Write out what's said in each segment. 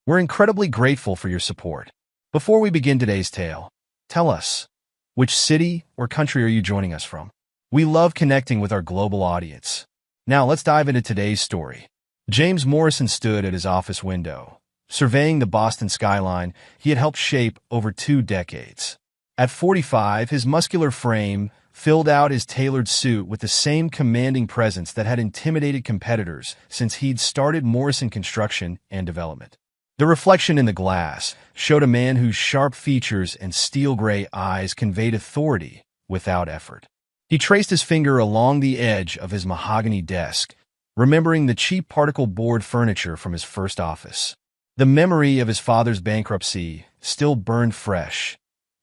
We're incredibly grateful for your support. Before we begin today's tale, tell us, which city or country are you joining us from? We love connecting with our global audience. Now let's dive into today's story. James Morrison stood at his office window, surveying the Boston skyline he had helped shape over 2 decades. At 45, his muscular frame filled out his tailored suit with the same commanding presence that had intimidated competitors since he'd started Morrison Construction and Development. The reflection in the glass showed a man whose sharp features and steel-gray eyes conveyed authority without effort. He traced his finger along the edge of his mahogany desk, remembering the cheap particle board furniture from his first office. The memory of his father's bankruptcy still burned fresh,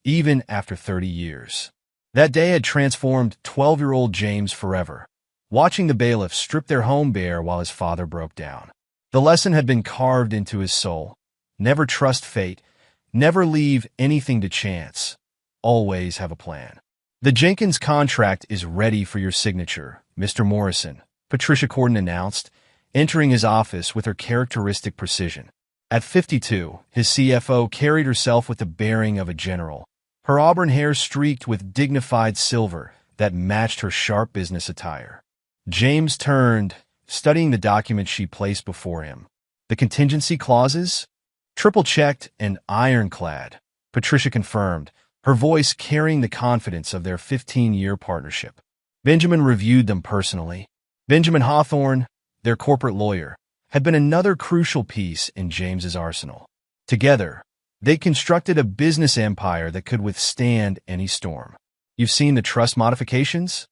even after 30 years. That day had transformed 12-year-old James forever, watching the bailiffs strip their home bare while his father broke down. The lesson had been carved into his soul. Never trust fate, never leave anything to chance, always have a plan. The Jenkins contract is ready for your signature, Mr. Morrison, Patricia Corden announced, entering his office with her characteristic precision. At 52, his CFO carried herself with the bearing of a general, her auburn hair streaked with dignified silver that matched her sharp business attire. James turned, studying the document she placed before him. The contingency clauses? Triple-checked and ironclad, Patricia confirmed, her voice carrying the confidence of their 15-year partnership. Benjamin reviewed them personally. Benjamin Hawthorne, their corporate lawyer, had been another crucial piece in James's arsenal. Together, they constructed a business empire that could withstand any storm. You've seen the trust modifications?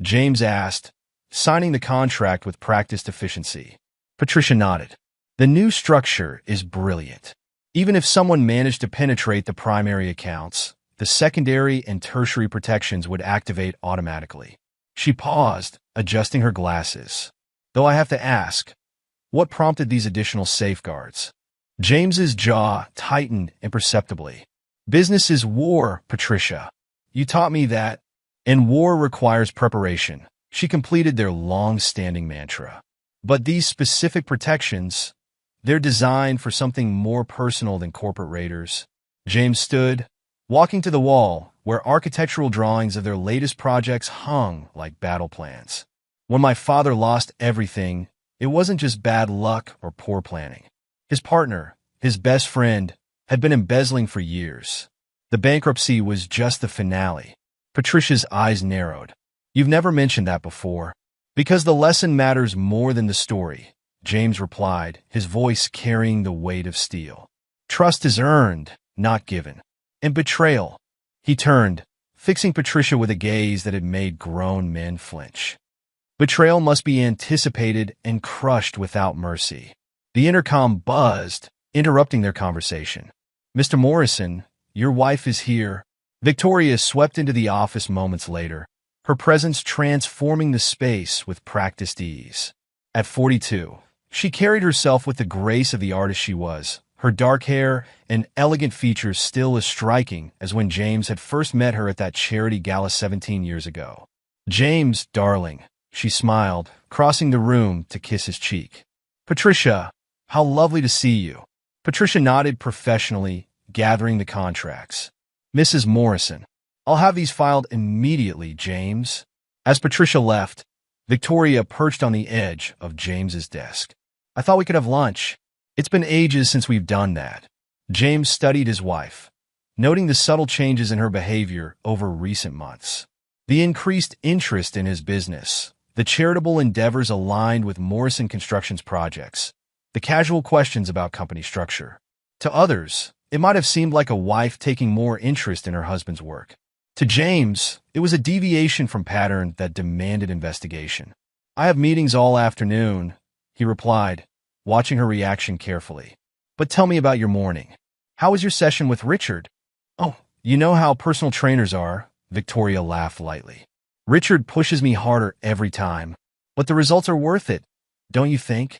James asked, signing the contract with practiced efficiency. Patricia nodded. The new structure is brilliant. Even if someone managed to penetrate the primary accounts, the secondary and tertiary protections would activate automatically. She paused, adjusting her glasses. Though I have to ask, what prompted these additional safeguards? James's jaw tightened imperceptibly. Business is war, Patricia. You taught me that. And war requires preparation. She completed their long-standing mantra. But these specific protections, they're designed for something more personal than corporate raiders. James stood, walking to the wall, where architectural drawings of their latest projects hung like battle plans. When my father lost everything, it wasn't just bad luck or poor planning. His partner, his best friend, had been embezzling for years. The bankruptcy was just the finale. Patricia's eyes narrowed. You've never mentioned that before. Because the lesson matters more than the story, James replied, his voice carrying the weight of steel. Trust is earned, not given. And betrayal. He turned, fixing Patricia with a gaze that had made grown men flinch. Betrayal must be anticipated and crushed without mercy. The intercom buzzed, interrupting their conversation. Mr. Morrison, your wife is here. Victoria swept into the office moments later, her presence transforming the space with practiced ease. At 42, she carried herself with the grace of the artist she was, her dark hair and elegant features still as striking as when James had first met her at that charity gala 17 years ago. James, darling, she smiled, crossing the room to kiss his cheek. Patricia, how lovely to see you. Patricia nodded professionally, gathering the contracts. Mrs. Morrison, I'll have these filed immediately, James. As Patricia left, Victoria perched on the edge of James's desk. I thought we could have lunch. It's been ages since we've done that. James studied his wife, noting the subtle changes in her behavior over recent months. The increased interest in his business, the charitable endeavors aligned with Morrison Construction's projects, the casual questions about company structure. To others, it might have seemed like a wife taking more interest in her husband's work. To James, it was a deviation from pattern that demanded investigation. I have meetings all afternoon, he replied, watching her reaction carefully. But tell me about your morning. How was your session with Richard? Oh, you know how personal trainers are, Victoria laughed lightly. Richard pushes me harder every time, but the results are worth it, don't you think?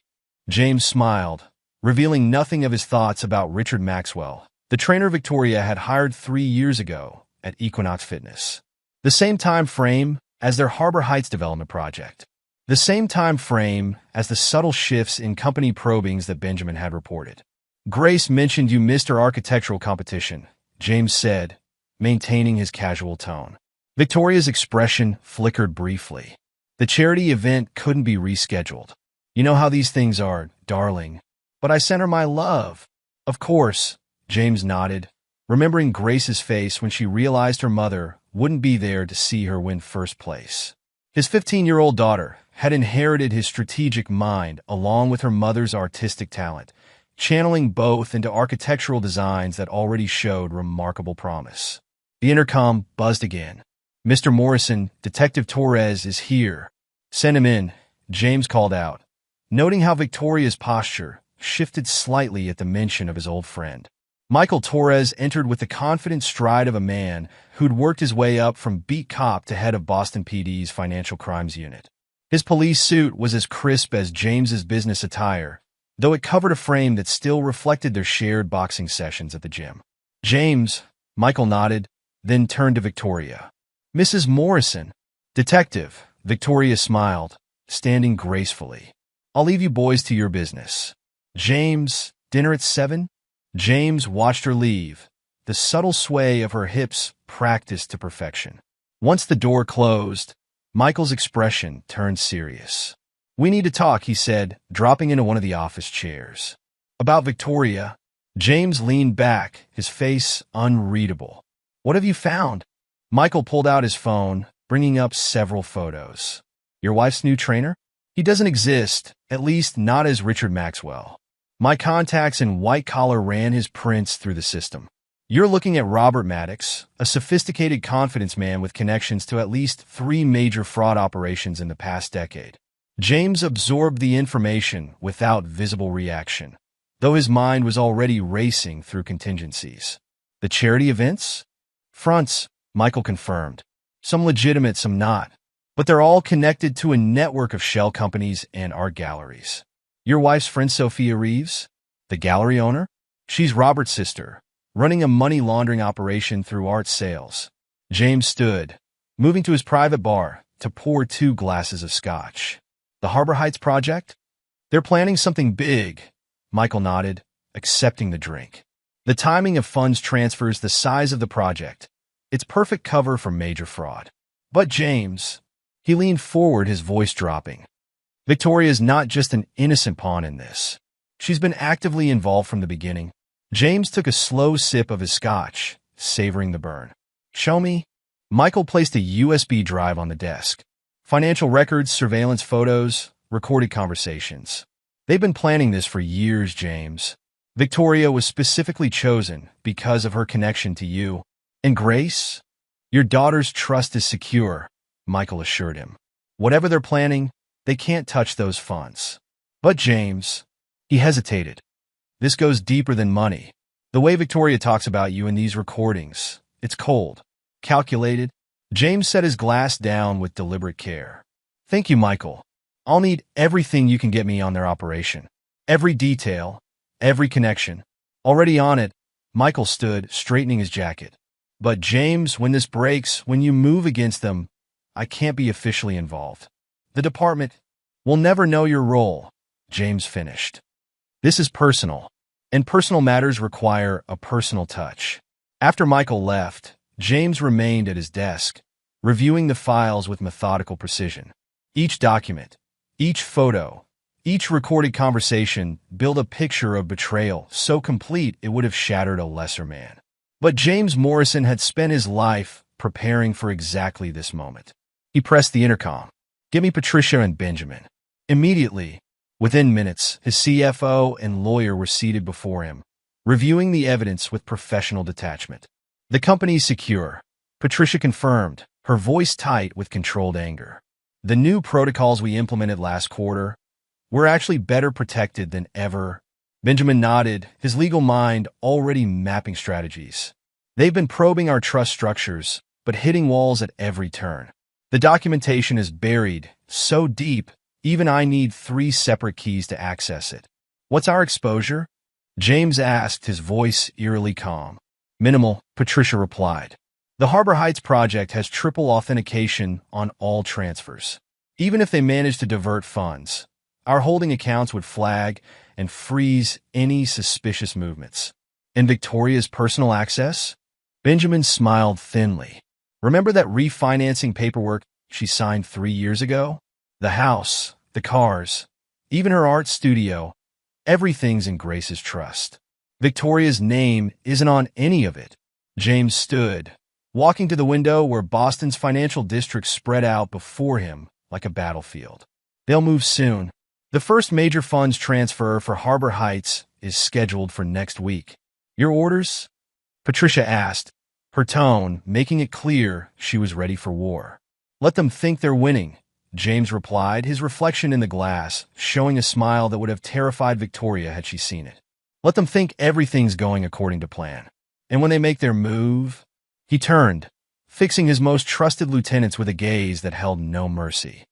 James smiled, revealing nothing of his thoughts about Richard Maxwell, the trainer Victoria had hired 3 years ago at Equinox Fitness. The same time frame as their Harbor Heights development project. The same time frame as the subtle shifts in company probings that Benjamin had reported. Grace mentioned you missed her architectural competition, James said, maintaining his casual tone. Victoria's expression flickered briefly. The charity event couldn't be rescheduled. You know how these things are, darling. But I sent her my love. Of course, James nodded, remembering Grace's face when she realized her mother wouldn't be there to see her win first place. His 15-year-old daughter had inherited his strategic mind along with her mother's artistic talent, channeling both into architectural designs that already showed remarkable promise. The intercom buzzed again. Mr. Morrison, Detective Torres is here. Send him in, James called out, noting how Victoria's posture shifted slightly at the mention of his old friend. Michael Torres entered with the confident stride of a man who'd worked his way up from beat cop to head of Boston PD's financial crimes unit. His police suit was as crisp as James's business attire, though it covered a frame that still reflected their shared boxing sessions at the gym. James, Michael nodded, then turned to Victoria. Mrs. Morrison. Detective, Victoria smiled, standing gracefully. I'll leave you boys to your business. James, dinner at 7? James watched her leave, the subtle sway of her hips practiced to perfection. Once the door closed, Michael's expression turned serious. We need to talk, he said, dropping into one of the office chairs. About Victoria? James leaned back, his face unreadable. What have you found? Michael pulled out his phone, bringing up several photos. Your wife's new trainer? He doesn't exist, at least not as Richard Maxwell. My contacts in white-collar ran his prints through the system. You're looking at Robert Maddox, a sophisticated confidence man with connections to at least 3 major fraud operations in the past decade. James absorbed the information without visible reaction, though his mind was already racing through contingencies. The charity events? Fronts, Michael confirmed. Some legitimate, some not. But they're all connected to a network of shell companies and art galleries. Your wife's friend Sophia Reeves? The gallery owner? She's Robert's sister, running a money laundering operation through art sales. James stood, moving to his private bar to pour 2 glasses of scotch. The Harbor Heights project? They're planning something big, Michael nodded, accepting the drink. The timing of funds transfers, the size of the project. It's perfect cover for major fraud. But James, he leaned forward, his voice dropping. Victoria's not just an innocent pawn in this. She's been actively involved from the beginning. James took a slow sip of his scotch, savoring the burn. Show me. Michael placed a USB drive on the desk. Financial records, surveillance photos, recorded conversations. They've been planning this for years, James. Victoria was specifically chosen because of her connection to you. And Grace? Your daughter's trust is secure, Michael assured him. Whatever they're planning, they can't touch those funds. But James, he hesitated. This goes deeper than money. The way Victoria talks about you in these recordings, it's cold, calculated. James set his glass down with deliberate care. Thank you, Michael. I'll need everything you can get me on their operation. Every detail, every connection. Already on it, Michael stood, straightening his jacket. But James, when this breaks, when you move against them, I can't be officially involved. The department will never know your role, James finished. This is personal, and personal matters require a personal touch. After Michael left, James remained at his desk, reviewing the files with methodical precision. Each document, each photo, each recorded conversation built a picture of betrayal so complete it would have shattered a lesser man. But James Morrison had spent his life preparing for exactly this moment. He pressed the intercom. Give me Patricia and Benjamin. Immediately, within minutes, his CFO and lawyer were seated before him, reviewing the evidence with professional detachment. The company's secure, Patricia confirmed, her voice tight with controlled anger. The new protocols we implemented last quarter were actually better protected than ever. Benjamin nodded, his legal mind already mapping strategies. They've been probing our trust structures, but hitting walls at every turn. The documentation is buried so deep, even I need 3 separate keys to access it. What's our exposure? James asked, his voice eerily calm. Minimal, Patricia replied. The Harbor Heights project has triple authentication on all transfers. Even if they manage to divert funds, Our holding accounts would flag and freeze any suspicious movements. And Victoria's personal access? Benjamin smiled thinly. Remember that refinancing paperwork she signed 3 years ago? The house, the cars, even her art studio, everything's in Grace's trust. Victoria's name isn't on any of it. James stood, walking to the window where Boston's financial district spread out before him like a battlefield. They'll move soon. The first major funds transfer for Harbor Heights is scheduled for next week. Your orders? Patricia asked, her tone making it clear she was ready for war. Let them think they're winning, James replied, his reflection in the glass showing a smile that would have terrified Victoria had she seen it. Let them think everything's going according to plan. And when they make their move... He turned, fixing his most trusted lieutenants with a gaze that held no mercy.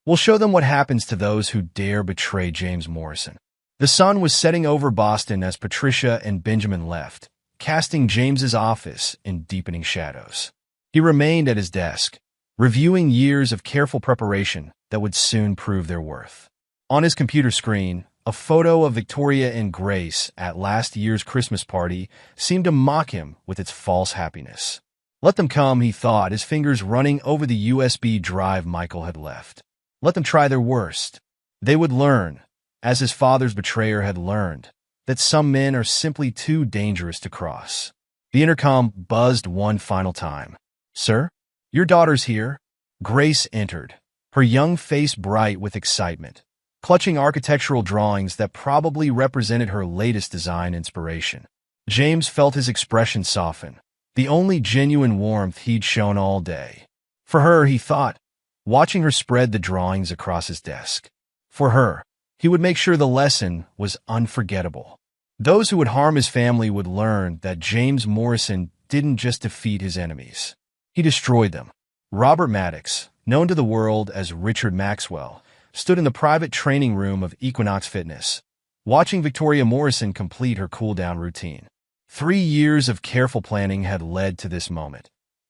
We'll show them what happens to those who dare betray James Morrison. The sun was setting over Boston as Patricia and Benjamin left, casting James's office in deepening shadows. He remained at his desk, reviewing years of careful preparation that would soon prove their worth. On his computer screen, a photo of Victoria and Grace at last year's Christmas party seemed to mock him with its false happiness. Let them come, he thought, his fingers running over the USB drive Michael had left. Let them try their worst. They would learn, as his father's betrayer had learned, that some men are simply too dangerous to cross. The intercom buzzed one final time. Sir? Your daughter's here. Grace entered, her young face bright with excitement, clutching architectural drawings that probably represented her latest design inspiration. James felt his expression soften, the only genuine warmth he'd shown all day. For her, he thought, watching her spread the drawings across his desk. For her, he would make sure the lesson was unforgettable. Those who would harm his family would learn that James Morrison didn't just defeat his enemies. He destroyed them. Robert Maddox, known to the world as Richard Maxwell, stood in the private training room of Equinox Fitness, watching Victoria Morrison complete her cool-down routine. 3 years of careful planning had led to this moment,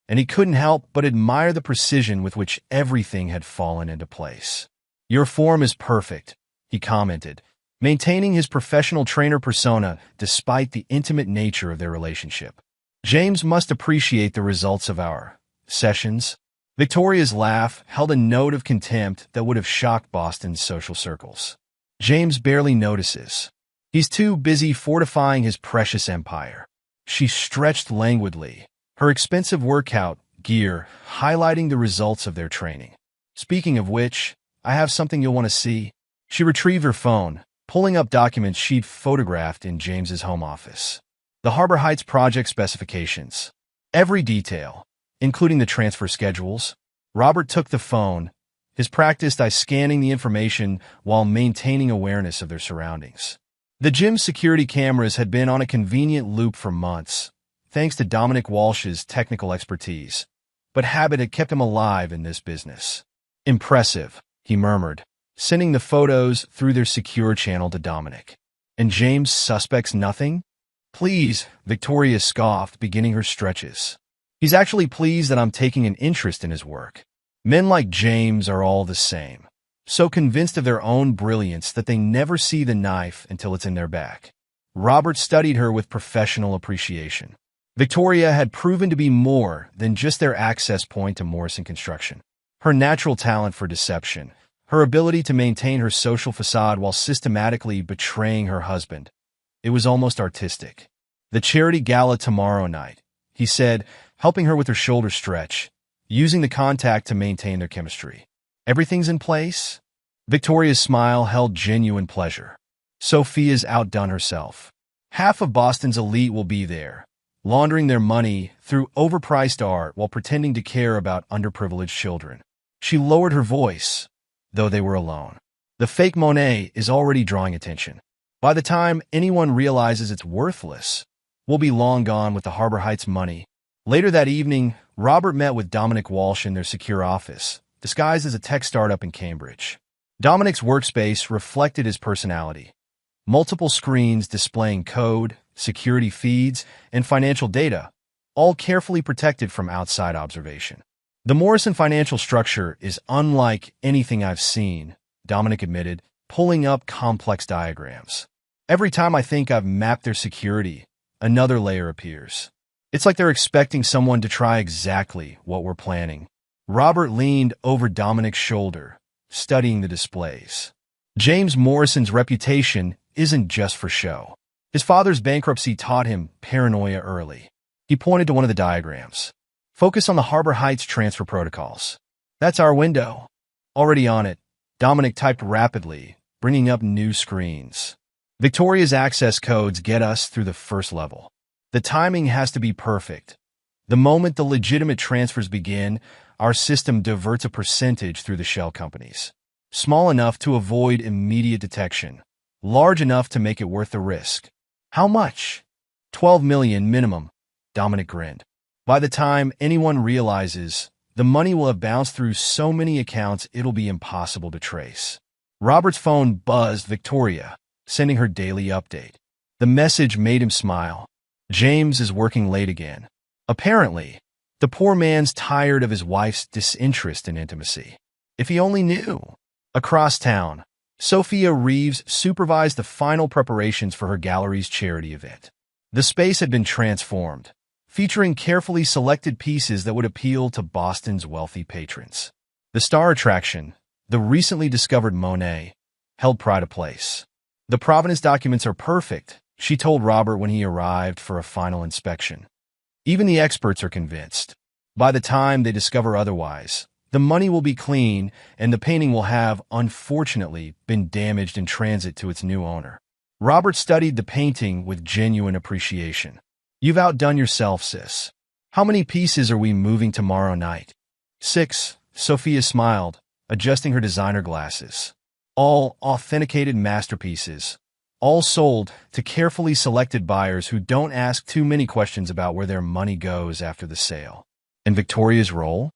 and he couldn't help but admire the precision with which everything had fallen into place. Your form is perfect, he commented, maintaining his professional trainer persona despite the intimate nature of their relationship. James must appreciate the results of our sessions. Victoria's laugh held a note of contempt that would have shocked Boston's social circles. James barely notices. He's too busy fortifying his precious empire. She stretched languidly, her expensive workout gear highlighting the results of their training. Speaking of which, I have something you'll want to see. She retrieved her phone, pulling up documents she'd photographed in James's home office. The Harbor Heights project specifications. Every detail, including the transfer schedules. Robert took the phone, his practiced eye scanning the information while maintaining awareness of their surroundings. The gym's security cameras had been on a convenient loop for months, thanks to Dominic Walsh's technical expertise, but habit had kept him alive in this business. Impressive, he murmured, sending the photos through their secure channel to Dominic. And James suspects nothing? Please, Victoria scoffed, beginning her stretches. He's actually pleased that I'm taking an interest in his work. Men like James are all the same, so convinced of their own brilliance that they never see the knife until it's in their back. Robert studied her with professional appreciation. Victoria had proven to be more than just their access point to Morrison Construction. Her natural talent for deception, her ability to maintain her social facade while systematically betraying her husband. It was almost artistic. The charity gala tomorrow night, he said, helping her with her shoulder stretch, using the contact to maintain their chemistry. Everything's in place? Victoria's smile held genuine pleasure. Sophia's outdone herself. Half of Boston's elite will be there, laundering their money through overpriced art while pretending to care about underprivileged children. She lowered her voice, though they were alone. The fake Monet is already drawing attention. By the time anyone realizes it's worthless, we'll be long gone with the Harbor Heights money. Later that evening, Robert met with Dominic Walsh in their secure office, disguised as a tech startup in Cambridge. Dominic's workspace reflected his personality. Multiple screens displaying code, security feeds, and financial data, all carefully protected from outside observation. The Morrison financial structure is unlike anything I've seen, Dominic admitted, pulling up complex diagrams. Every time I think I've mapped their security, another layer appears. It's like they're expecting someone to try exactly what we're planning. Robert leaned over Dominic's shoulder, studying the displays. James Morrison's reputation isn't just for show. His father's bankruptcy taught him paranoia early. He pointed to one of the diagrams. Focus on the Harbor Heights transfer protocols. That's our window. Already on it, Dominic typed rapidly, bringing up new screens. Victoria's access codes get us through the first level. The timing has to be perfect. The moment the legitimate transfers begin, our system diverts a percentage through the shell companies. Small enough to avoid immediate detection. Large enough to make it worth the risk. How much? 12 million minimum, Dominic grinned. By the time anyone realizes, the money will have bounced through so many accounts it'll be impossible to trace. Robert's phone buzzed Victoria, sending her daily update. The message made him smile. James is working late again. Apparently, the poor man's tired of his wife's disinterest in intimacy. If he only knew. Across town, Sophia Reeves supervised the final preparations for her gallery's charity event. The space had been transformed, featuring carefully selected pieces that would appeal to Boston's wealthy patrons. The star attraction, the recently discovered Monet, held pride of place. The provenance documents are perfect, she told Robert when he arrived for a final inspection. Even the experts are convinced. By the time they discover otherwise, the money will be clean and the painting will have, unfortunately, been damaged in transit to its new owner. Robert studied the painting with genuine appreciation. You've outdone yourself, sis. How many pieces are we moving tomorrow night? 6, Sophia smiled, adjusting her designer glasses. All authenticated masterpieces. All sold to carefully selected buyers who don't ask too many questions about where their money goes after the sale. And Victoria's role?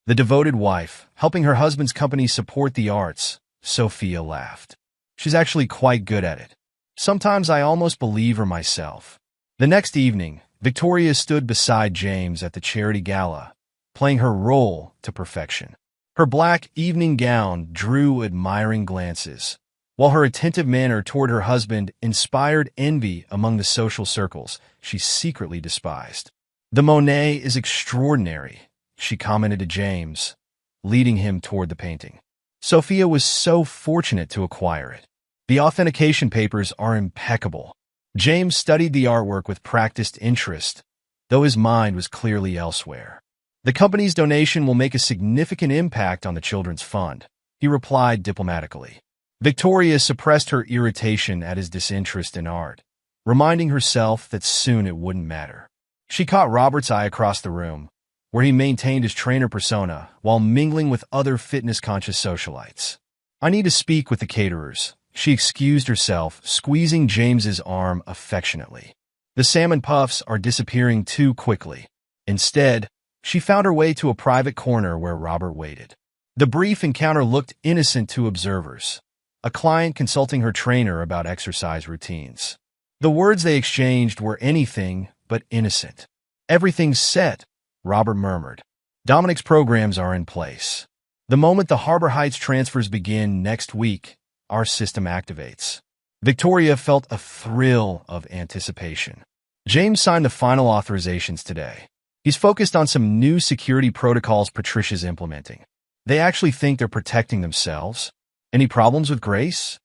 The devoted wife, helping her husband's company support the arts, Sophia laughed. She's actually quite good at it. Sometimes I almost believe her myself. The next evening, Victoria stood beside James at the charity gala, playing her role to perfection. Her black evening gown drew admiring glances, while her attentive manner toward her husband inspired envy among the social circles she secretly despised. The Monet is extraordinary, she commented to James, leading him toward the painting. Sophia was so fortunate to acquire it. The authentication papers are impeccable. James studied the artwork with practiced interest, though his mind was clearly elsewhere. The company's donation will make a significant impact on the children's fund, he replied diplomatically. Victoria suppressed her irritation at his disinterest in art, reminding herself that soon it wouldn't matter. She caught Robert's eye across the room, where he maintained his trainer persona while mingling with other fitness-conscious socialites. I need to speak with the caterers, she excused herself, squeezing James's arm affectionately. The salmon puffs are disappearing too quickly. Instead, she found her way to a private corner where Robert waited. The brief encounter looked innocent to observers, a client consulting her trainer about exercise routines. The words they exchanged were anything but innocent. Everything's set, Robert murmured. Dominic's programs are in place. The moment the Harbor Heights transfers begin next week, our system activates. Victoria felt a thrill of anticipation. James signed the final authorizations today. He's focused on some new security protocols Patricia's implementing. They actually think they're protecting themselves. Any problems with Grace?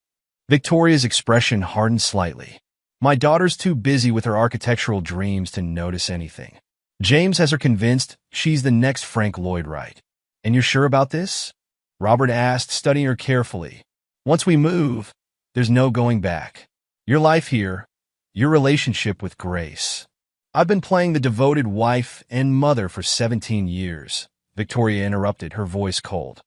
Victoria's expression hardened slightly. My daughter's too busy with her architectural dreams to notice anything. James has her convinced she's the next Frank Lloyd Wright. And you're sure about this? Robert asked, studying her carefully. Once we move, there's no going back. Your life here, your relationship with Grace. I've been playing the devoted wife and mother for 17 years, Victoria interrupted, her voice cold.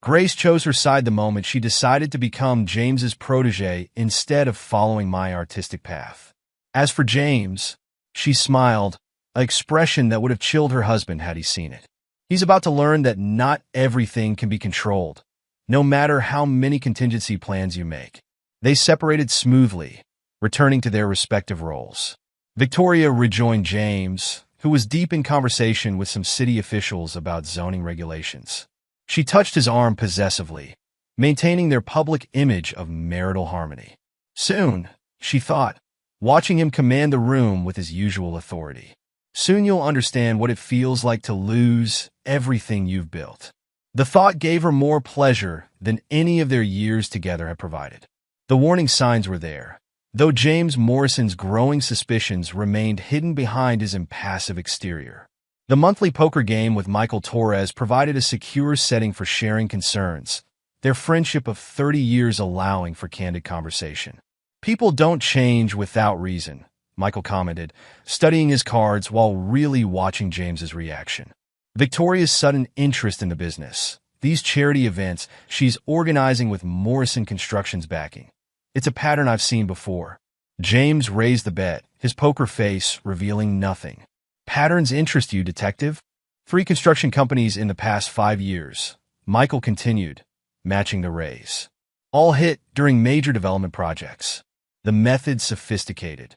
Grace chose her side the moment she decided to become James's protege instead of following my artistic path. As for James, she smiled, an expression that would have chilled her husband had he seen it. He's about to learn that not everything can be controlled, no matter how many contingency plans you make. They separated smoothly, returning to their respective roles. Victoria rejoined James, who was deep in conversation with some city officials about zoning regulations. She touched his arm possessively, maintaining their public image of marital harmony. Soon, she thought, watching him command the room with his usual authority. Soon you'll understand what it feels like to lose everything you've built. The thought gave her more pleasure than any of their years together had provided. The warning signs were there, though James Morrison's growing suspicions remained hidden behind his impassive exterior. The monthly poker game with Michael Torres provided a secure setting for sharing concerns, their friendship of 30 years allowing for candid conversation. "People don't change without reason," Michael commented, studying his cards while really watching James's reaction. Victoria's sudden interest in the business, these charity events she's organizing with Morrison Construction's backing. "It's a pattern I've seen before." James raised the bet, his poker face revealing nothing. "Patterns interest you, detective?" 3 construction companies in the past 5 years, Michael continued, matching the raise. "All hit during major development projects. The method's sophisticated.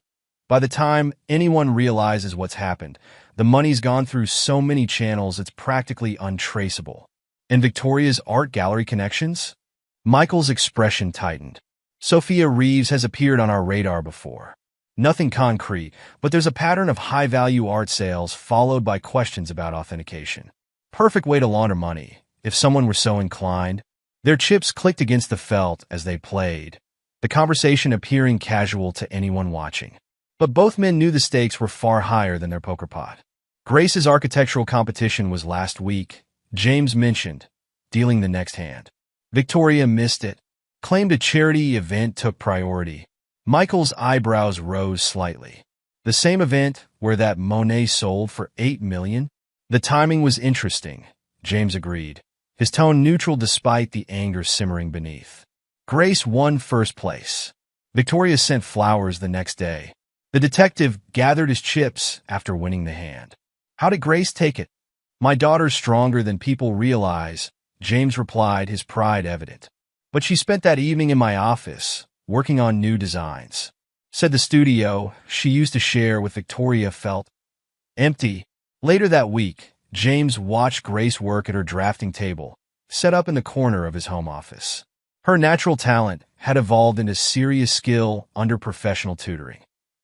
By the time anyone realizes what's happened, the money's gone through so many channels it's practically untraceable." "And Victoria's art gallery connections?" Michael's expression tightened. "Sophia Reeves has appeared on our radar before. Nothing concrete, but there's a pattern of high-value art sales followed by questions about authentication. Perfect way to launder money, if someone were so inclined." Their chips clicked against the felt as they played, the conversation appearing casual to anyone watching. But both men knew the stakes were far higher than their poker pot. Grace's architectural competition was last week, James mentioned, dealing the next hand. Victoria missed it, claimed a charity event took priority. Michael's eyebrows rose slightly. "The same event where that Monet sold for $8 million? The timing was interesting," James agreed, his tone neutral despite the anger simmering beneath. Grace won first place. Victoria sent flowers the next day. The detective gathered his chips after winning the hand. "How did Grace take it?" "My daughter's stronger than people realize," James replied, his pride evident. "But she spent that evening in my office, working on new designs." Said the studio she used to share with Victoria felt empty. Later that week, James watched Grace work at her drafting table, set up in the corner of his home office. Her natural talent had evolved into serious skill under professional tutoring,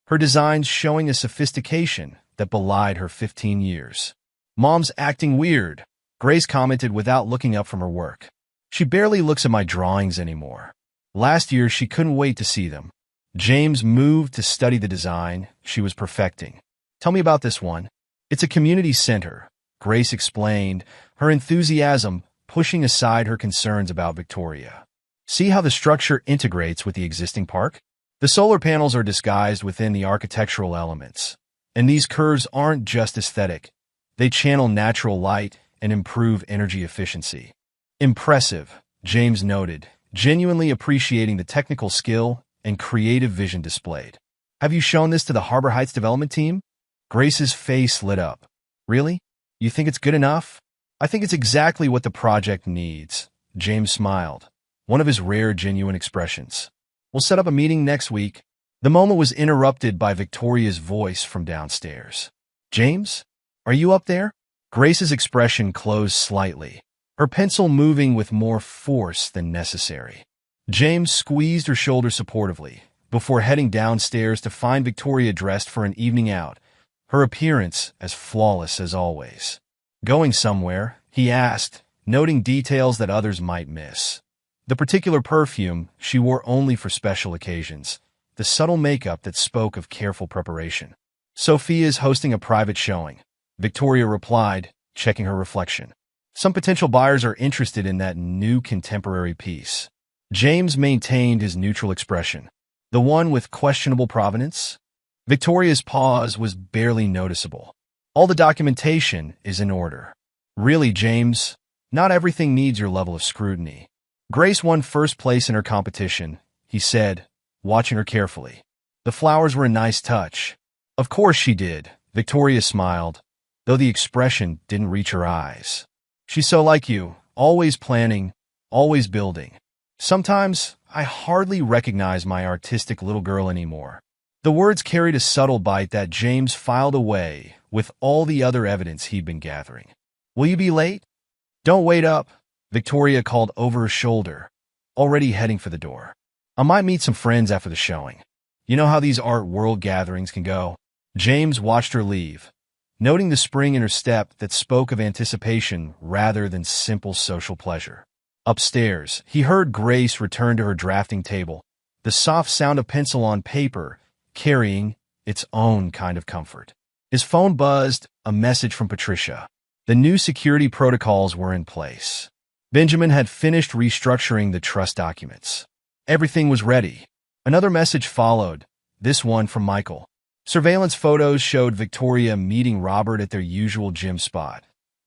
her designs showing a sophistication that belied her 15 years. "Mom's acting weird," Grace commented without looking up from her work. "She barely looks at my drawings anymore. Last year she couldn't wait to see them." James moved to study the design she was perfecting. "Tell me about this one." "It's a community center," Grace explained, her enthusiasm pushing aside her concerns about Victoria. "See how the structure integrates with the existing park? The solar panels are disguised within the architectural elements. And these curves aren't just aesthetic. They channel natural light and improve energy efficiency." "Impressive," James noted, genuinely appreciating the technical skill and creative vision displayed. "Have you shown this to the Harbor Heights development team?" Grace's face lit up. "Really? You think it's good enough?" "I think it's exactly what the project needs," James smiled, one of his rare genuine expressions. "We'll set up a meeting next week." The moment was interrupted by Victoria's voice from downstairs. "James? Are you up there?" Grace's expression closed slightly, her pencil moving with more force than necessary. James squeezed her shoulder supportively, before heading downstairs to find Victoria dressed for an evening out, her appearance as flawless as always. "Going somewhere?" he asked, noting details that others might miss. The particular perfume she wore only for special occasions, the subtle makeup that spoke of careful preparation. "Sophia's hosting a private showing," Victoria replied, checking her reflection. "Some potential buyers are interested in that new contemporary piece." James maintained his neutral expression. "The one with questionable provenance?" Victoria's pause was barely noticeable. "All the documentation is in order." "Really, James? Not everything needs your level of scrutiny." "Grace won first place in her competition," he said, watching her carefully. "The flowers were a nice touch." "Of course she did," Victoria smiled, though the expression didn't reach her eyes. "She's so like you, always planning, always building." "Sometimes I hardly recognize my artistic little girl anymore." The words carried a subtle bite that James filed away with all the other evidence he'd been gathering. "Will you be late?" "Don't wait up," Victoria called over her shoulder, already heading for the door. I might meet some friends after the showing. You know how these art world gatherings can go? James watched her leave, noting the spring in her step that spoke of anticipation rather than simple social pleasure. Upstairs, he heard Grace return to her drafting table, the soft sound of pencil on paper carrying its own kind of comfort. His phone buzzed, a message from Patricia. The new security protocols were in place. Benjamin had finished restructuring the trust documents. Everything was ready. Another message followed, this one from Michael. Surveillance photos showed Victoria meeting Robert at their usual gym spot,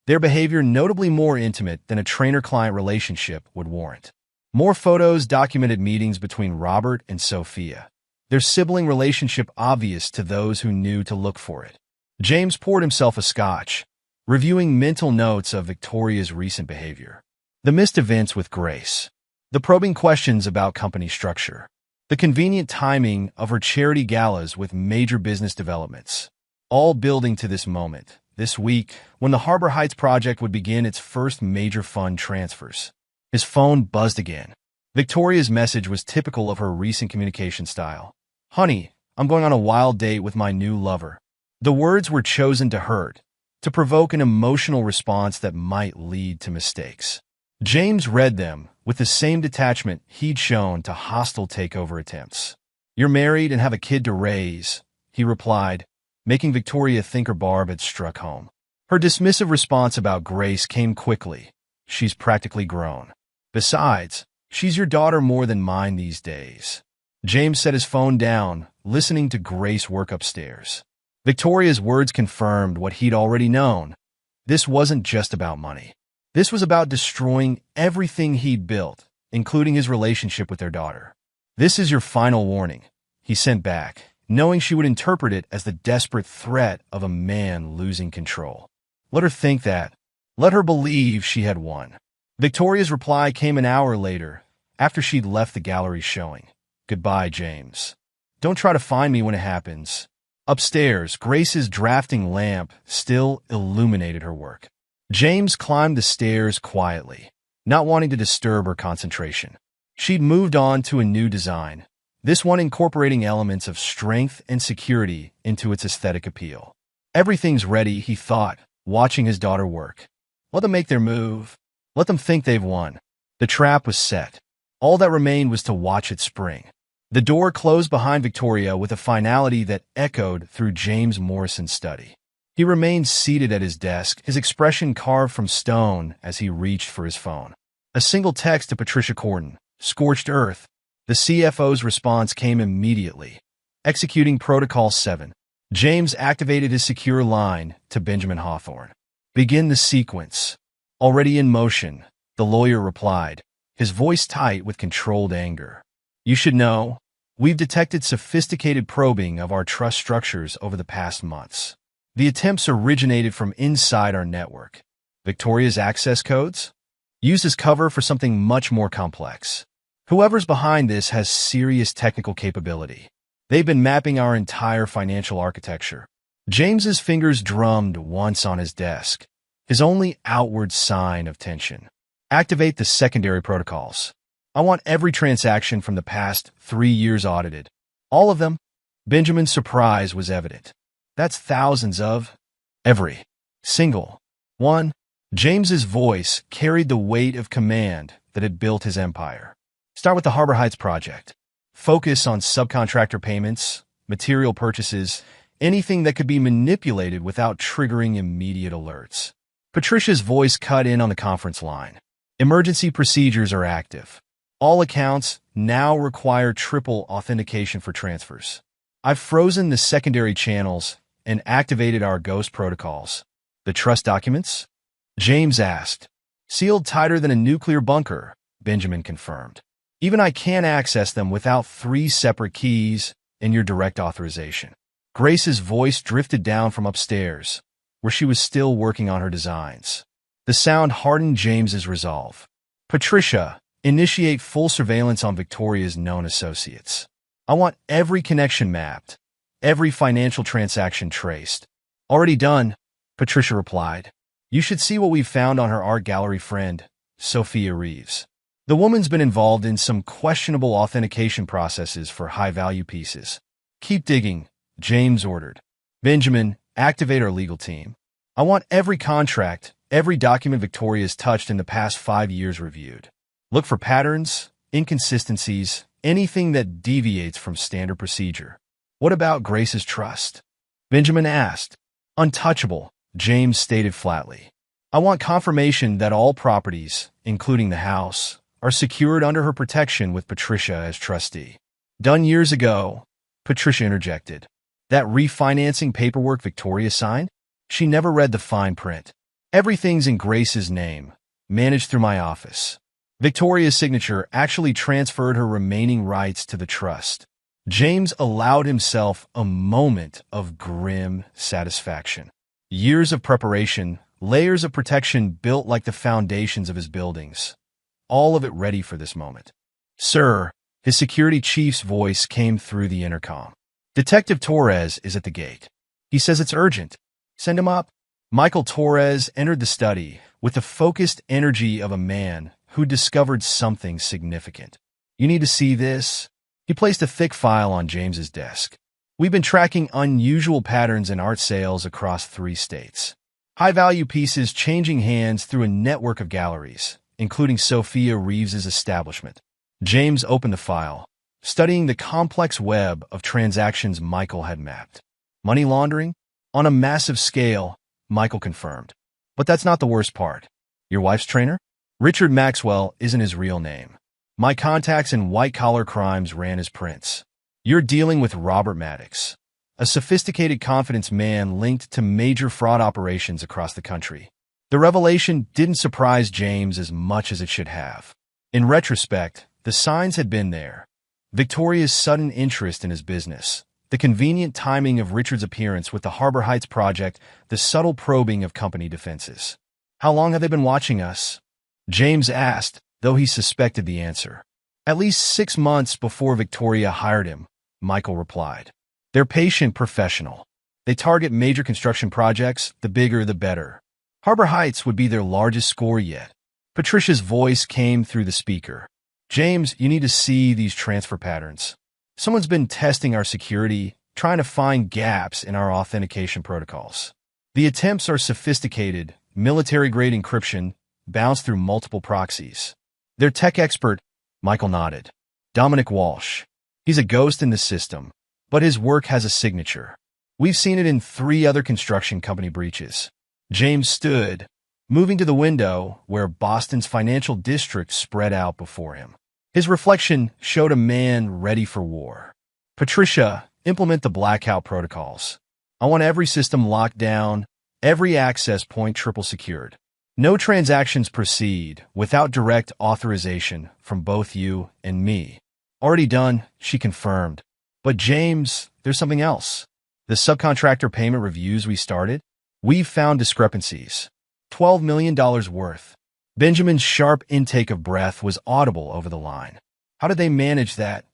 their behavior notably more intimate than a trainer-client relationship would warrant. More photos documented meetings between Robert and Sophia, their sibling relationship obvious to those who knew to look for it. James poured himself a scotch, reviewing mental notes of Victoria's recent behavior. The missed events with Grace, the probing questions about company structure, the convenient timing of her charity galas with major business developments, all building to this moment, this week, when the Harbor Heights project would begin its first major fund transfers. His phone buzzed again. Victoria's message was typical of her recent communication style. Honey, I'm going on a wild date with my new lover. The words were chosen to hurt, to provoke an emotional response that might lead to mistakes. James read them with the same detachment he'd shown to hostile takeover attempts. You're married and have a kid to raise, he replied, making Victoria think her barb had struck home. Her dismissive response about Grace came quickly. She's practically grown. Besides, she's your daughter more than mine these days. James set his phone down, listening to Grace work upstairs. Victoria's words confirmed what he'd already known. This wasn't just about money. This was about destroying everything he'd built, including his relationship with their daughter. This is your final warning, he sent back, knowing she would interpret it as the desperate threat of a man losing control. Let her think that. Let her believe she had won. Victoria's reply came an hour later, after she'd left the gallery showing. Goodbye, James. Don't try to find me when it happens. Upstairs, Grace's drafting lamp still illuminated her work. James climbed the stairs quietly, not wanting to disturb her concentration. She'd moved on to a new design, this one incorporating elements of strength and security into its aesthetic appeal. Everything's ready, he thought, watching his daughter work. Let them make their move. Let them think they've won. The trap was set. All that remained was to watch it spring. The door closed behind Victoria with a finality that echoed through James Morrison's study. He remained seated at his desk, his expression carved from stone as he reached for his phone. A single text to Patricia Corton, scorched earth. The CFO's response came immediately. Executing Protocol 7. James activated his secure line to Benjamin Hawthorne. Begin the sequence. Already in motion, the lawyer replied, his voice tight with controlled anger. You should know, we've detected sophisticated probing of our trust structures over the past months. The attempts originated from inside our network. Victoria's access codes? Used as cover for something much more complex. Whoever's behind this has serious technical capability. They've been mapping our entire financial architecture. James's fingers drummed once on his desk, his only outward sign of tension. Activate the secondary protocols. I want every transaction from the past 3 years audited. All of them? Benjamin's surprise was evident. That's thousands of every single one. James's voice carried the weight of command that had built his empire. Start with the Harbor Heights project. Focus on subcontractor payments, material purchases, anything that could be manipulated without triggering immediate alerts. Patricia's voice cut in on the conference line. Emergency procedures are active. All accounts now require triple authentication for transfers. I've frozen the secondary channels and activated our ghost protocols. The trust documents? James asked. Sealed tighter than a nuclear bunker, Benjamin confirmed. Even I can't access them without 3 separate keys and your direct authorization. Grace's voice drifted down from upstairs, where she was still working on her designs. The sound hardened James's resolve. Patricia, initiate full surveillance on Victoria's known associates. I want every connection mapped, every financial transaction traced. Already done, Patricia replied. You should see what we've found on her art gallery friend, Sophia Reeves. The woman's been involved in some questionable authentication processes for high-value pieces. Keep digging, James ordered. Benjamin, activate our legal team. I want every contract, every document Victoria's touched in the past 5 years reviewed. Look for patterns, inconsistencies, anything that deviates from standard procedure. What about Grace's trust? Benjamin asked. Untouchable, James stated flatly. I want confirmation that all properties, including the house, are secured under her protection with Patricia as trustee. Done years ago, Patricia interjected. That refinancing paperwork Victoria signed? She never read the fine print. Everything's in Grace's name, managed through my office. Victoria's signature actually transferred her remaining rights to the trust. James allowed himself a moment of grim satisfaction. Years of preparation, layers of protection built like the foundations of his buildings. All of it ready for this moment. Sir, his security chief's voice came through the intercom. Detective Torres is at the gate. He says it's urgent. Send him up. Michael Torres entered the study with the focused energy of a man who discovered something significant. You need to see this. He placed a thick file on James's desk. We've been tracking unusual patterns in art sales across 3 states. High-value pieces changing hands through a network of galleries, including Sophia Reeves's establishment. James opened the file, studying the complex web of transactions Michael had mapped. Money laundering? On a massive scale, Michael confirmed. But that's not the worst part. Your wife's trainer? Richard Maxwell isn't his real name. My contacts in white-collar crimes ran as Prince. You're dealing with Robert Maddox, a sophisticated confidence man linked to major fraud operations across the country. The revelation didn't surprise James as much as it should have. In retrospect, the signs had been there. Victoria's sudden interest in his business, the convenient timing of Richard's appearance with the Harbor Heights project, the subtle probing of company defenses. How long have they been watching us? James asked, though he suspected the answer. At least 6 months before Victoria hired him, Michael replied. They're patient professional. They target major construction projects, the bigger the better. Harbor Heights would be their largest score yet. Patricia's voice came through the speaker. James, you need to see these transfer patterns. Someone's been testing our security, trying to find gaps in our authentication protocols. The attempts are sophisticated, military-grade encryption, bounced through multiple proxies. Their tech expert, Michael nodded. Dominic Walsh. He's a ghost in the system, but his work has a signature. We've seen it in 3 other construction company breaches. James stood, moving to the window where Boston's financial district spread out before him. His reflection showed a man ready for war. Patricia, implement the blackout protocols. I want every system locked down, every access point triple secured. No transactions proceed without direct authorization from both you and me. Already done, she confirmed. But James, there's something else. The subcontractor payment reviews we started, we've found discrepancies. $12 million worth. Benjamin's sharp intake of breath was audible over the line. How did they manage that?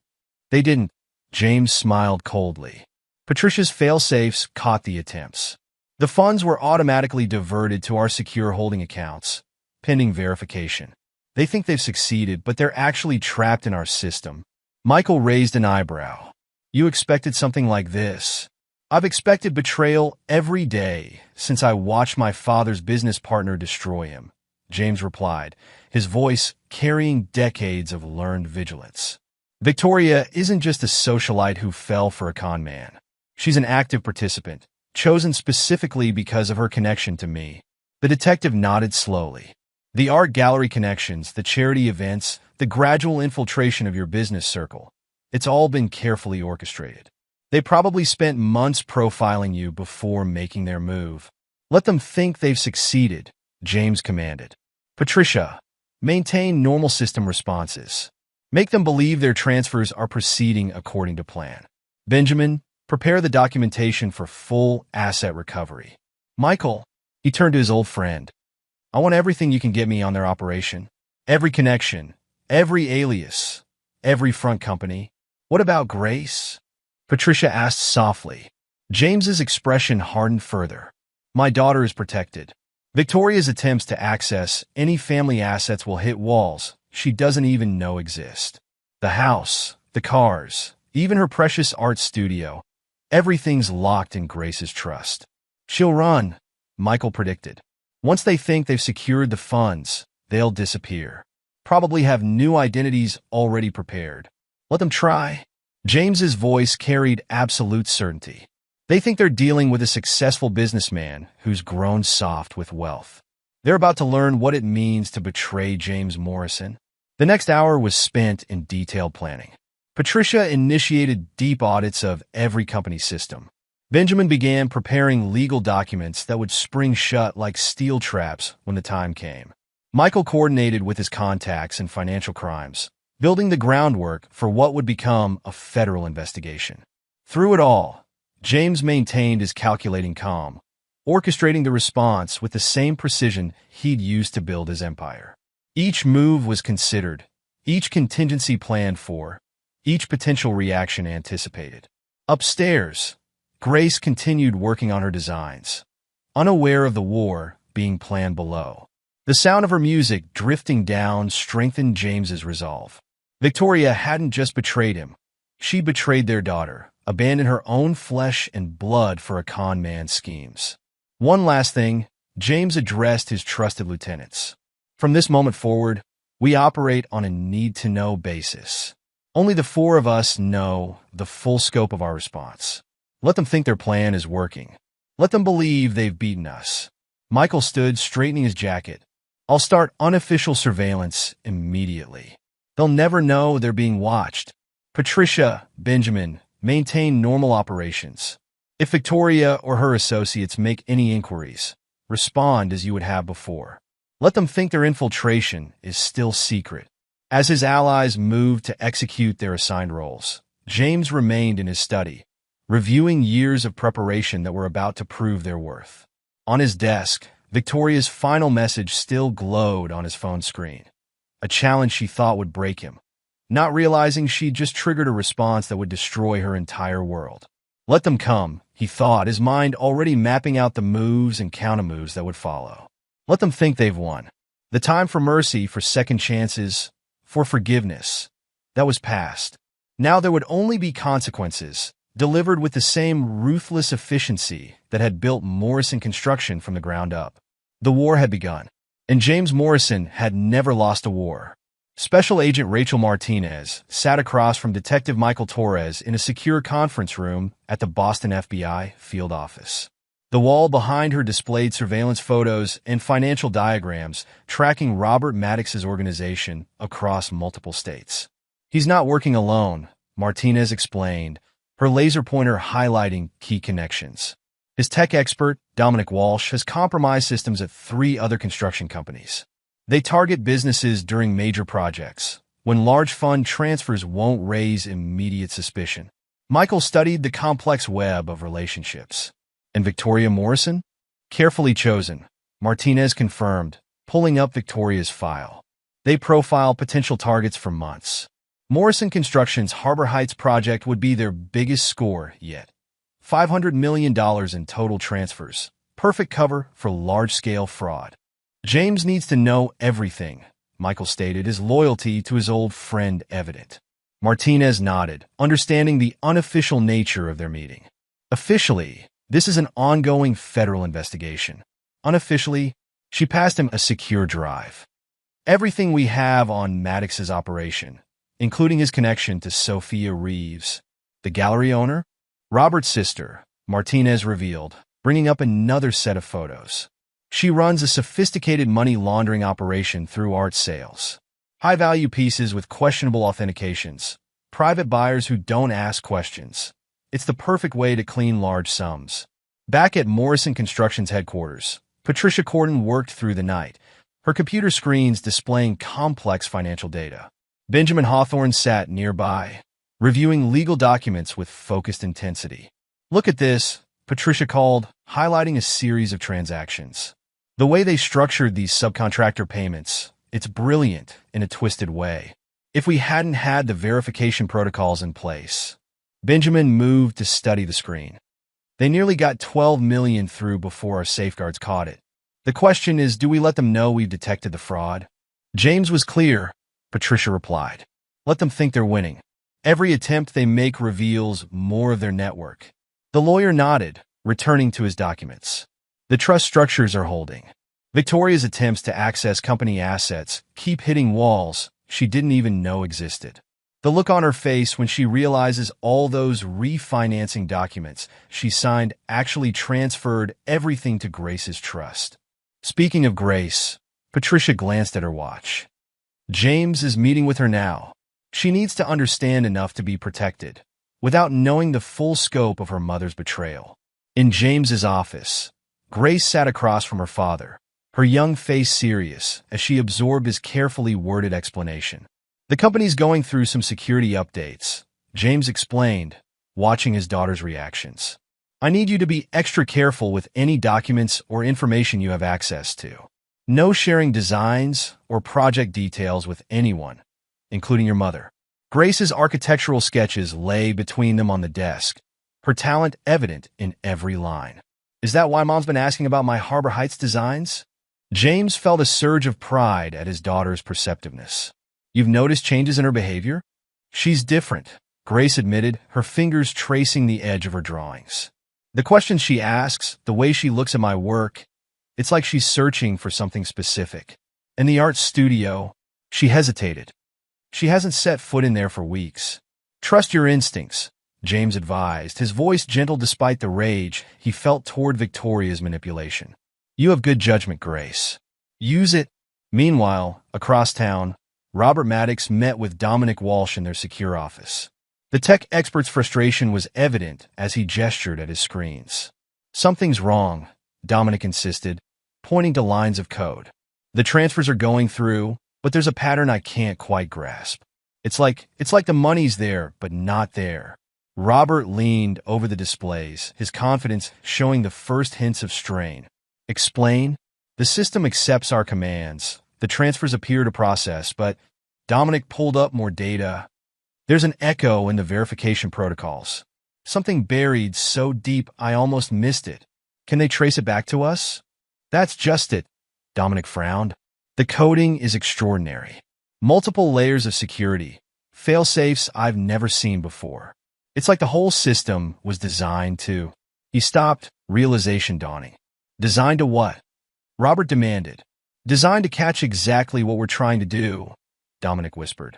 They didn't. James smiled coldly. Patricia's fail-safes caught the attempts. The funds were automatically diverted to our secure holding accounts, pending verification. They think they've succeeded, but they're actually trapped in our system. Michael raised an eyebrow. You expected something like this? I've expected betrayal every day since I watched my father's business partner destroy him, James replied, his voice carrying decades of learned vigilance. Victoria isn't just a socialite who fell for a con man. She's an active participant, chosen specifically because of her connection to me. The detective nodded slowly. The art gallery connections, the charity events, the gradual infiltration of your business circle. It's all been carefully orchestrated. They probably spent months profiling you before making their move. Let them think they've succeeded, James commanded. Patricia, maintain normal system responses. Make them believe their transfers are proceeding according to plan. Benjamin, prepare the documentation for full asset recovery. Michael, he turned to his old friend. I want everything you can get me on their operation. Every connection, every alias, every front company. What about Grace? Patricia asked softly. James's expression hardened further. My daughter is protected. Victoria's attempts to access any family assets will hit walls, she doesn't even know exist. The house, the cars, even her precious art studio, everything's locked in Grace's trust. She'll run, Michael predicted. Once they think they've secured the funds, they'll disappear. Probably have new identities already prepared. Let them try. James's voice carried absolute certainty. They think they're dealing with a successful businessman who's grown soft with wealth. They're about to learn what it means to betray James Morrison. The next hour was spent in detailed planning. Patricia initiated deep audits of every company system. Benjamin began preparing legal documents that would spring shut like steel traps when the time came. Michael coordinated with his contacts in financial crimes, building the groundwork for what would become a federal investigation. Through it all, James maintained his calculating calm, orchestrating the response with the same precision he'd used to build his empire. Each move was considered, each contingency planned for, each potential reaction anticipated. Upstairs, Grace continued working on her designs, unaware of the war being planned below. The sound of her music drifting down strengthened James's resolve. Victoria hadn't just betrayed him. She betrayed their daughter, abandoned her own flesh and blood for a con man's schemes. One last thing, James addressed his trusted lieutenants. From this moment forward, we operate on a need-to-know basis. Only the four of us know the full scope of our response. Let them think their plan is working. Let them believe they've beaten us. Michael stood, straightening his jacket. I'll start unofficial surveillance immediately. They'll never know they're being watched. Patricia, Benjamin, maintain normal operations. If Victoria or her associates make any inquiries, respond as you would have before. Let them think their infiltration is still secret. As his allies moved to execute their assigned roles, James remained in his study, reviewing years of preparation that were about to prove their worth. On his desk, Victoria's final message still glowed on his phone screen, a challenge she thought would break him, not realizing she'd just triggered a response that would destroy her entire world. Let them come, he thought, his mind already mapping out the moves and countermoves that would follow. Let them think they've won. The time for mercy, for second chances, for forgiveness, that was past. Now there would only be consequences, delivered with the same ruthless efficiency that had built Morrison Construction from the ground up. The war had begun, and James Morrison had never lost a war. Special Agent Rachel Martinez sat across from Detective Michael Torres in a secure conference room at the Boston FBI field office. The wall behind her displayed surveillance photos and financial diagrams tracking Robert Maddox's organization across multiple states. He's not working alone, Martinez explained, her laser pointer highlighting key connections. His tech expert, Dominic Walsh, has compromised systems at 3 other construction companies. They target businesses during major projects, when large fund transfers won't raise immediate suspicion. Michael studied the complex web of relationships. And Victoria Morrison? Carefully chosen, Martinez confirmed, pulling up Victoria's file. They profile potential targets for months. Morrison Construction's Harbor Heights project would be their biggest score yet. $500 million in total transfers. Perfect cover for large-scale fraud. James needs to know everything, Michael stated, his loyalty to his old friend evident. Martinez nodded, understanding the unofficial nature of their meeting. Officially, this is an ongoing federal investigation. Unofficially, she passed him a secure drive. Everything we have on Maddox's operation, including his connection to Sophia Reeves, the gallery owner, Robert's sister, Martinez revealed, bringing up another set of photos. She runs a sophisticated money laundering operation through art sales. High-value pieces with questionable authentications. Private buyers who don't ask questions. It's the perfect way to clean large sums. Back at Morrison Construction's headquarters, Patricia Corden worked through the night, her computer screens displaying complex financial data. Benjamin Hawthorne sat nearby, reviewing legal documents with focused intensity. Look at this, Patricia called, highlighting a series of transactions. The way they structured these subcontractor payments, it's brilliant in a twisted way. If we hadn't had the verification protocols in place. Benjamin moved to study the screen. They nearly got 12 million through before our safeguards caught it. The question is, do we let them know we've detected the fraud? James was clear. Patricia replied. Let them think they're winning. Every attempt they make reveals more of their network. The lawyer nodded, returning to his documents. The trust structures are holding. Victoria's attempts to access company assets keep hitting walls she didn't even know existed. The look on her face when she realizes all those refinancing documents she signed actually transferred everything to Grace's trust. Speaking of Grace, Patricia glanced at her watch. James is meeting with her now. She needs to understand enough to be protected, without knowing the full scope of her mother's betrayal. In James's office, Grace sat across from her father, her young face serious as she absorbed his carefully worded explanation. The company's going through some security updates, James explained, watching his daughter's reactions. I need you to be extra careful with any documents or information you have access to. No sharing designs or project details with anyone, including your mother. Grace's architectural sketches lay between them on the desk, her talent evident in every line. Is that why Mom's been asking about my Harbor Heights designs? James felt a surge of pride at his daughter's perceptiveness. You've noticed changes in her behavior? She's different, Grace admitted, her fingers tracing the edge of her drawings. The questions she asks, the way she looks at my work, it's like she's searching for something specific. In the art studio, she hesitated. She hasn't set foot in there for weeks. Trust your instincts, James advised, his voice gentle despite the rage he felt toward Victoria's manipulation. You have good judgment, Grace. Use it. Meanwhile, across town, Robert Maddox met with Dominic Walsh in their secure office. The tech expert's frustration was evident as he gestured at his screens. Something's wrong, Dominic insisted, pointing to lines of code. The transfers are going through, but there's a pattern I can't quite grasp. It's like the money's there, but not there. Robert leaned over the displays, his confidence showing the first hints of strain. Explain? The system accepts our commands. The transfers appear to process, but Dominic pulled up more data. There's an echo in the verification protocols. Something buried so deep I almost missed it. Can they trace it back to us? That's just it, Dominic frowned. The coding is extraordinary. Multiple layers of security, fail-safes I've never seen before. It's like the whole system was designed to... He stopped, realization dawning. Designed to what? Robert demanded. Designed to catch exactly what we're trying to do, Dominic whispered.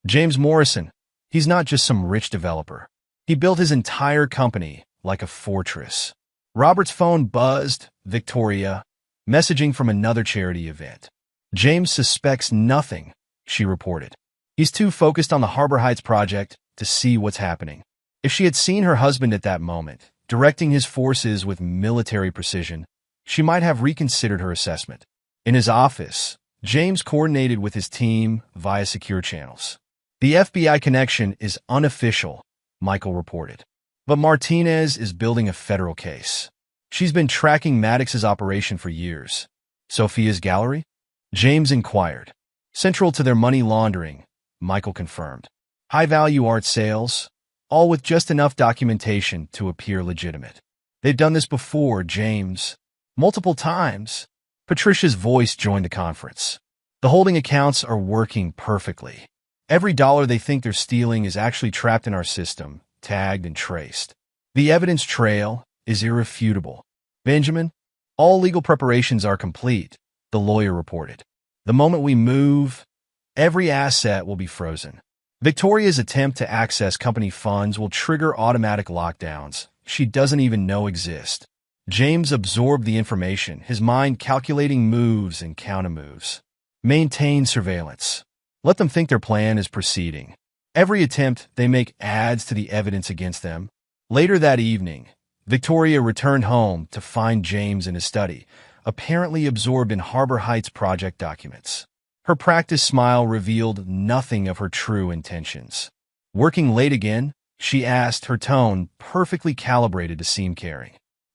James Morrison, he's not just some rich developer. He built his entire company like a fortress. Robert's phone buzzed, Victoria, messaging from another charity event. James suspects nothing, she reported. He's too focused on the Harbor Heights project to see what's happening. If she had seen her husband at that moment, directing his forces with military precision, she might have reconsidered her assessment. In his office, James coordinated with his team via secure channels. The FBI connection is unofficial, Michael reported. But Martinez is building a federal case. She's been tracking Maddox's operation for years. Sophia's gallery? James inquired. Central to their money laundering, Michael confirmed. High-value art sales, all with just enough documentation to appear legitimate. They've done this before, James. Multiple times. Patricia's voice joined the conference. The holding accounts are working perfectly. Every dollar they think they're stealing is actually trapped in our system, tagged and traced. The evidence trail is irrefutable. Benjamin, all legal preparations are complete, the lawyer reported. The moment we move, every asset will be frozen. Victoria's attempt to access company funds will trigger automatic lockdowns she doesn't even know exist. James absorbed the information, his mind calculating moves and countermoves. Maintain surveillance. Let them think their plan is proceeding. Every attempt they make adds to the evidence against them. Later that evening, Victoria returned home to find James in his study, apparently absorbed in Harbor Heights project documents. Her practiced smile revealed nothing of her true intentions. Working late again? She asked, her tone perfectly calibrated to seem caring.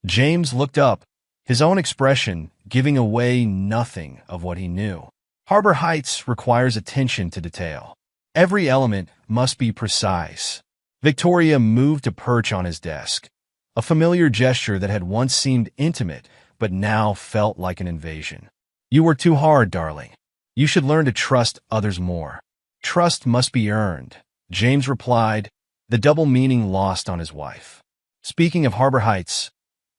James looked up, his own expression giving away nothing of what he knew. Harbor Heights requires attention to detail. Every element must be precise. Victoria moved to perch on his desk, a familiar gesture that had once seemed intimate but now felt like an invasion. You work too hard, darling. You should learn to trust others more. Trust must be earned, James replied, the double meaning lost on his wife. Speaking of Harbor Heights,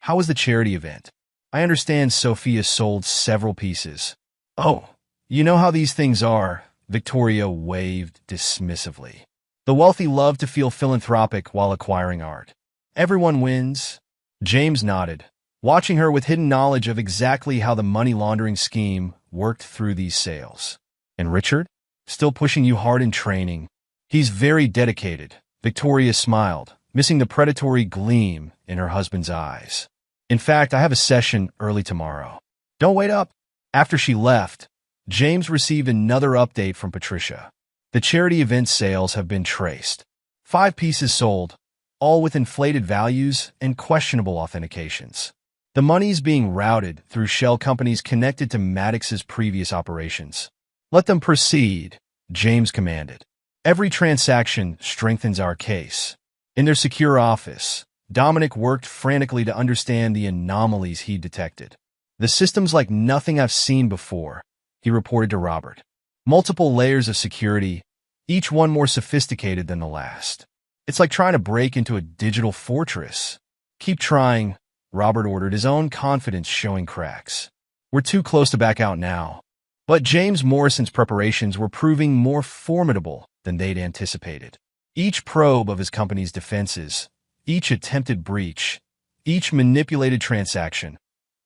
how was the charity event? I understand Sophia sold several pieces. Oh, you know how these things are, Victoria waved dismissively. The wealthy love to feel philanthropic while acquiring art. Everyone wins. James nodded, watching her with hidden knowledge of exactly how the money laundering scheme worked through these sales. And Richard? Still pushing you hard in training. He's very dedicated, Victoria smiled, missing the predatory gleam in her husband's eyes. In fact, I have a session early tomorrow. Don't wait up. After she left, James received another update from Patricia. The charity event sales have been traced. 5 pieces sold, all with inflated values and questionable authentications. The money's being routed through shell companies connected to Maddox's previous operations. Let them proceed, James commanded. Every transaction strengthens our case. In their secure office, Dominic worked frantically to understand the anomalies he detected. The system's like nothing I've seen before, he reported to Robert. Multiple layers of security, each one more sophisticated than the last. It's like trying to break into a digital fortress. Keep trying, Robert ordered, his own confidence showing cracks. We're too close to back out now. But James Morrison's preparations were proving more formidable than they'd anticipated. Each probe of his company's defenses, each attempted breach, each manipulated transaction,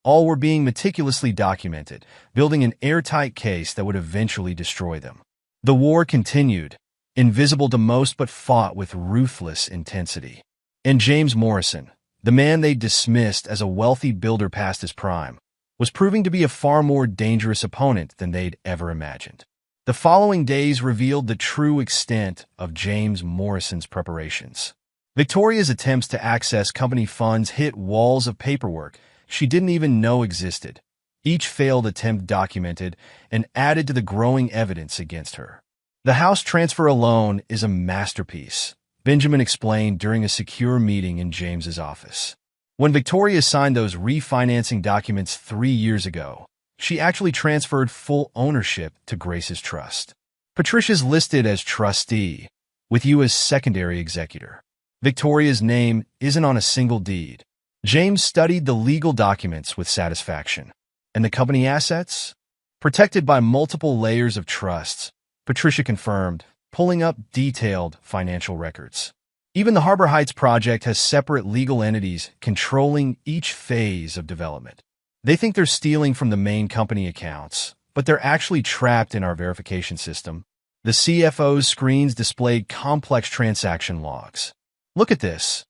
all were being meticulously documented, building an airtight case that would eventually destroy them. The war continued, invisible to most but fought with ruthless intensity. And James Morrison, the man they dismissed as a wealthy builder past his prime, was proving to be a far more dangerous opponent than they'd ever imagined. The following days revealed the true extent of James Morrison's preparations. Victoria's attempts to access company funds hit walls of paperwork she didn't even know existed, each failed attempt documented and added to the growing evidence against her. The house transfer alone is a masterpiece, Benjamin explained during a secure meeting in James's office. When Victoria signed those refinancing documents 3 years ago, she actually transferred full ownership to Grace's trust. Patricia's listed as trustee, with you as secondary executor. Victoria's name isn't on a single deed. James studied the legal documents with satisfaction. And the company assets? Protected by multiple layers of trusts, Patricia confirmed, pulling up detailed financial records. Even the Harbor Heights project has separate legal entities controlling each phase of development. They think they're stealing from the main company accounts, but they're actually trapped in our verification system. The CFO's screens displayed complex transaction logs. Look at this.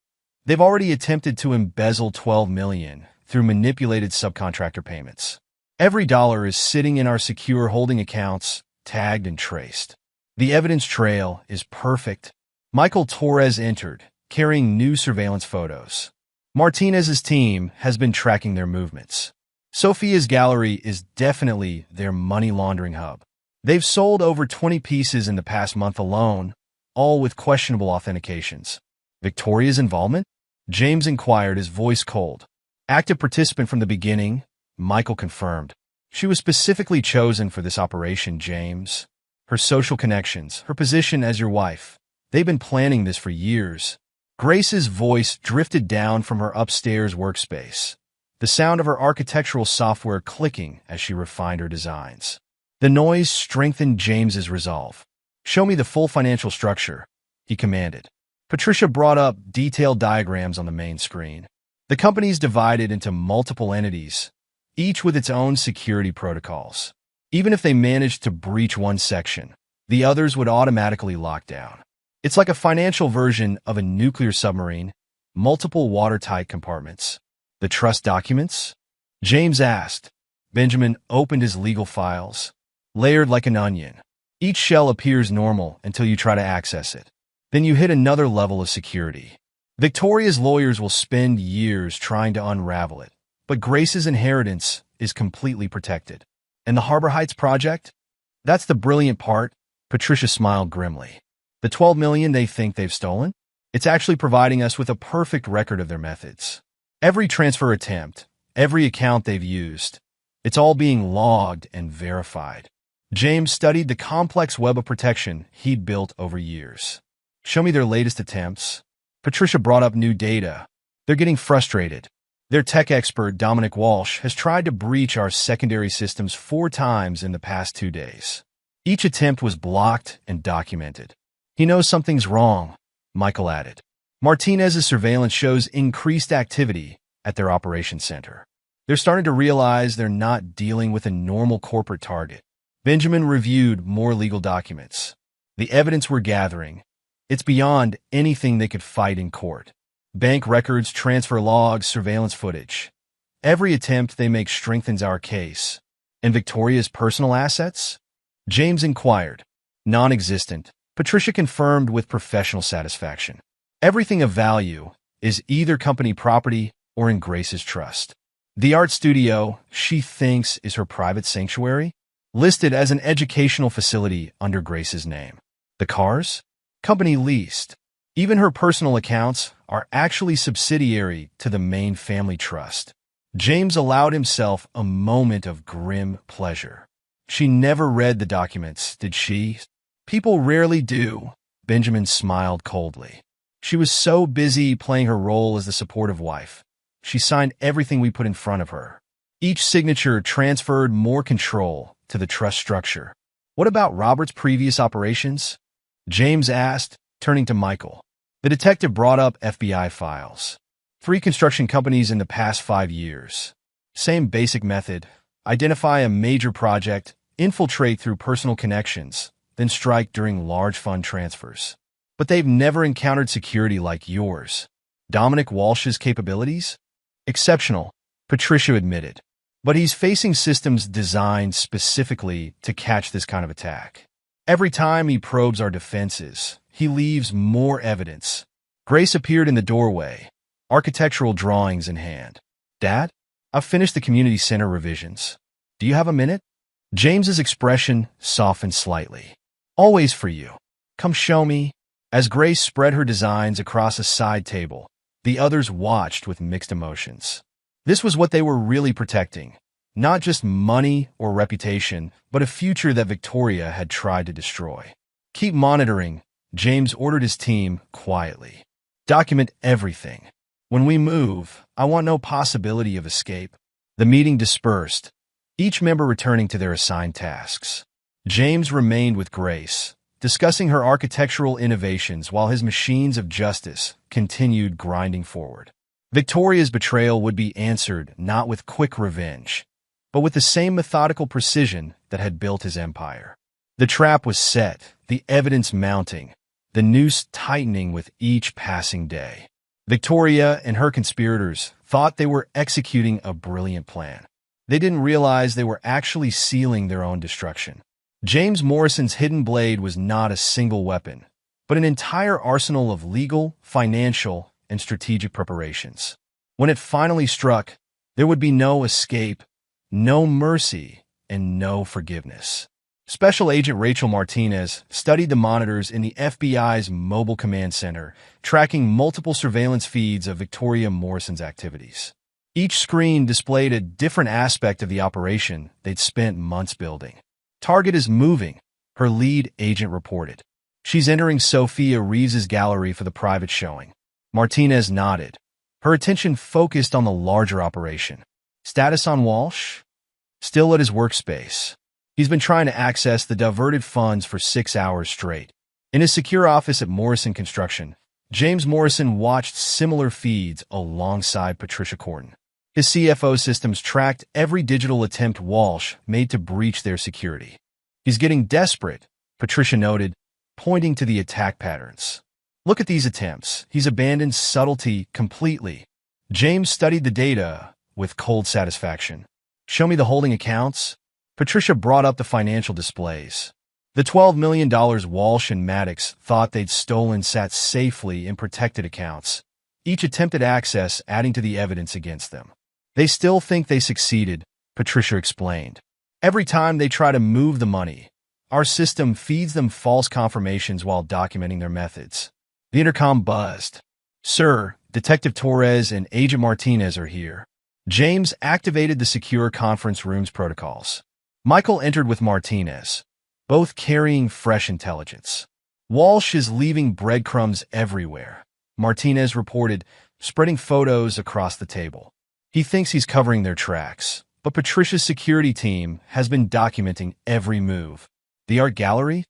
They've already attempted to embezzle $12 million through manipulated subcontractor payments. Every dollar is sitting in our secure holding accounts, tagged and traced. The evidence trail is perfect. Michael Torres entered, carrying new surveillance photos. Martinez's team has been tracking their movements. Sophia's gallery is definitely their money laundering hub. They've sold over 20 pieces in the past month alone, all with questionable authentications. Victoria's involvement? James inquired, his voice cold. Active participant from the beginning, Michael confirmed. She was specifically chosen for this operation, James. Her social connections, her position as your wife. They've been planning this for years. Grace's voice drifted down from her upstairs workspace, the sound of her architectural software clicking as she refined her designs. The noise strengthened James's resolve. Show me the full financial structure, he commanded. Patricia brought up detailed diagrams on the main screen. The company's divided into multiple entities, each with its own security protocols. Even if they managed to breach one section, the others would automatically lock down. It's like a financial version of a nuclear submarine, multiple watertight compartments. The trust documents? James asked. Benjamin opened his legal files, layered like an onion. Each shell appears normal until you try to access it. Then you hit another level of security. Victoria's lawyers will spend years trying to unravel it, but Grace's inheritance is completely protected. And the Harbor Heights project? That's the brilliant part, Patricia smiled grimly. The $12 million they think they've stolen? It's actually providing us with a perfect record of their methods. Every transfer attempt, every account they've used, it's all being logged and verified. James studied the complex web of protection he'd built over years. Show me their latest attempts. Patricia brought up new data. They're getting frustrated. Their tech expert, Dominic Walsh, has tried to breach our secondary systems 4 times in the past 2 days. Each attempt was blocked and documented. He knows something's wrong, Michael added. Martinez's surveillance shows increased activity at their operations center. They're starting to realize they're not dealing with a normal corporate target. Benjamin reviewed more legal documents. The evidence we're gathering, it's beyond anything they could fight in court. Bank records, transfer logs, surveillance footage. Every attempt they make strengthens our case. And Victoria's personal assets? James inquired. Non-existent. Patricia confirmed with professional satisfaction. Everything of value is either company property or in Grace's trust. The art studio, she thinks, is her private sanctuary, listed as an educational facility under Grace's name. The cars? Company leased. Even her personal accounts are actually subsidiary to the main family trust. James allowed himself a moment of grim pleasure. She never read the documents, did she? People rarely do. Benjamin smiled coldly. She was so busy playing her role as the supportive wife. She signed everything we put in front of her. Each signature transferred more control to the trust structure. What about Robert's previous operations? James asked, turning to Michael. The detective brought up FBI files. 3 construction companies in the past 5 years. Same basic method. Identify a major project, infiltrate through personal connections, then strike during large fund transfers. But they've never encountered security like yours. Dominic Walsh's capabilities? Exceptional, Patricia admitted. But he's facing systems designed specifically to catch this kind of attack. Every time he probes our defenses, he leaves more evidence. Grace appeared in the doorway, architectural drawings in hand. Dad, I've finished the community center revisions. Do you have a minute? James's expression softened slightly. Always for you. Come show me. As Grace spread her designs across a side table, the others watched with mixed emotions. This was what they were really protecting. Not just money or reputation, but a future that Victoria had tried to destroy. Keep monitoring, James ordered his team quietly. Document everything. When we move, I want no possibility of escape. The meeting dispersed, each member returning to their assigned tasks. James remained with Grace, discussing her architectural innovations while his machines of justice continued grinding forward. Victoria's betrayal would be answered not with quick revenge, but with the same methodical precision that had built his empire. The trap was set, the evidence mounting, the noose tightening with each passing day. Victoria and her conspirators thought they were executing a brilliant plan. They didn't realize they were actually sealing their own destruction. James Morrison's hidden blade was not a single weapon, but an entire arsenal of legal, financial, and strategic preparations. When it finally struck, there would be no escape, no mercy, and no forgiveness. Special Agent Rachel Martinez studied the monitors in the FBI's mobile command center, tracking multiple surveillance feeds of Victoria Morrison's activities. Each screen displayed a different aspect of the operation they'd spent months building. Target is moving, her lead agent reported. She's entering Sophia Reeves's gallery for the private showing. Martinez nodded, her attention focused on the larger operation. Status on Walsh? Still at his workspace. He's been trying to access the diverted funds for 6 hours straight. In his secure office at Morrison Construction, James Morrison watched similar feeds alongside Patricia Corton. His CFO systems tracked every digital attempt Walsh made to breach their security. He's getting desperate, Patricia noted, pointing to the attack patterns. Look at these attempts. He's abandoned subtlety completely. James studied the data with cold satisfaction. Show me the holding accounts. Patricia brought up the financial displays. The $12 million Walsh and Maddox thought they'd stolen sat safely in protected accounts, each attempted access adding to the evidence against them. They still think they succeeded, Patricia explained. Every time they try to move the money, our system feeds them false confirmations while documenting their methods. The intercom buzzed. Sir, Detective Torres and Agent Martinez are here. James activated the secure conference room's protocols. Michael entered with Martinez, both carrying fresh intelligence. Walsh is leaving breadcrumbs everywhere, Martinez reported, spreading photos across the table. He thinks he's covering their tracks, but Patricia's security team has been documenting every move. The art gallery?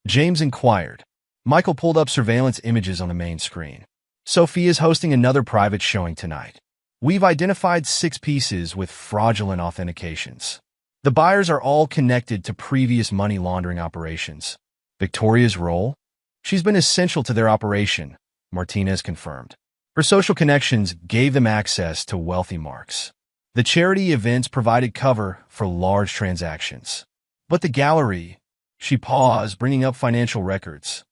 James inquired. Michael pulled up surveillance images on the main screen. Sophia is hosting another private showing tonight. We've identified 6 pieces with fraudulent authentications. The buyers are all connected to previous money laundering operations. Victoria's role? She's been essential to their operation, Martinez confirmed. Her social connections gave them access to wealthy marks. The charity events provided cover for large transactions. But the gallery? She paused, bringing up financial records.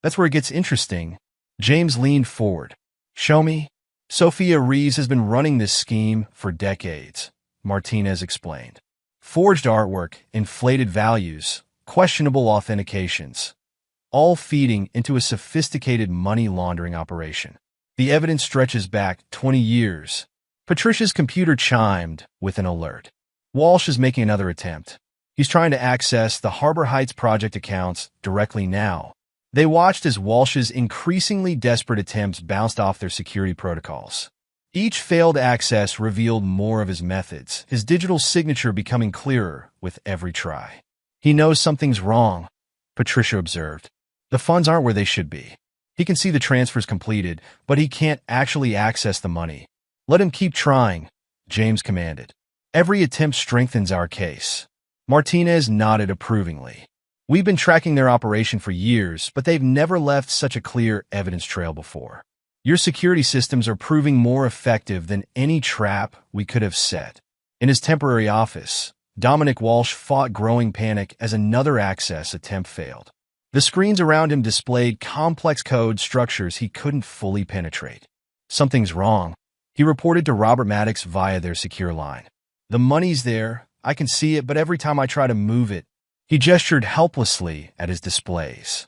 That's where it gets interesting. James leaned forward. Show me. Sophia Reeves has been running this scheme for decades, Martinez explained. Forged artwork, inflated values, questionable authentications, all feeding into a sophisticated money laundering operation. The evidence stretches back 20 years. Patricia's computer chimed with an alert. Walsh is making another attempt. He's trying to access the Harbor Heights project accounts directly now. They watched as Walsh's increasingly desperate attempts bounced off their security protocols. Each failed access revealed more of his methods, his digital signature becoming clearer with every try. He knows something's wrong, Patricia observed. The funds aren't where they should be. He can see the transfers completed, but he can't actually access the money. Let him keep trying, James commanded. Every attempt strengthens our case. Martinez nodded approvingly. We've been tracking their operation for years, but they've never left such a clear evidence trail before. Your security systems are proving more effective than any trap we could have set. In his temporary office, Dominic Walsh fought growing panic as another access attempt failed. The screens around him displayed complex code structures he couldn't fully penetrate. Something's wrong, he reported to Robert Maddox via their secure line. The money's there, I can see it, but every time I try to move it, he gestured helplessly at his displays.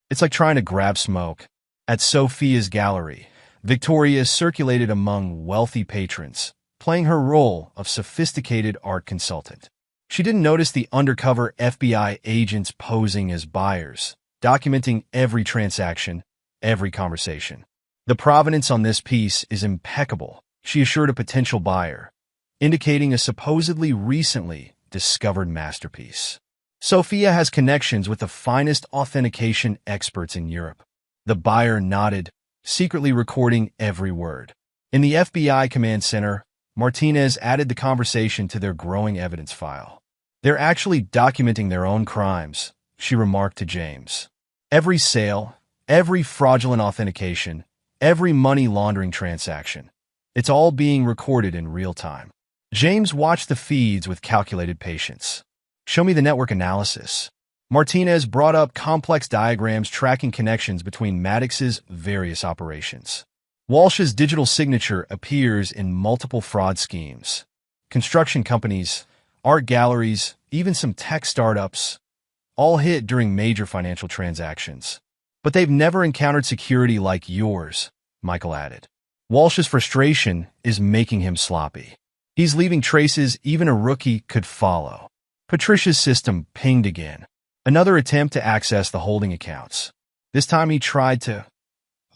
It's like trying to grab smoke. At Sophia's gallery, Victoria circulated among wealthy patrons, playing her role of sophisticated art consultant. She didn't notice the undercover FBI agents posing as buyers, documenting every transaction, every conversation. The provenance on this piece is impeccable, she assured a potential buyer, indicating a supposedly recently discovered masterpiece. Sophia has connections with the finest authentication experts in Europe. The buyer nodded, secretly recording every word. In the FBI command center, Martinez added the conversation to their growing evidence file. They're actually documenting their own crimes, she remarked to James. Every sale, every fraudulent authentication, every money laundering transaction. It's all being recorded in real time. James watched the feeds with calculated patience. Show me the network analysis. Martinez brought up complex diagrams tracking connections between Maddox's various operations. Walsh's digital signature appears in multiple fraud schemes. Construction companies, art galleries, even some tech startups, all hit during major financial transactions. But they've never encountered security like yours, Michael added. Walsh's frustration is making him sloppy. He's leaving traces even a rookie could follow. Patricia's system pinged again. Another attempt to access the holding accounts. This time he tried to...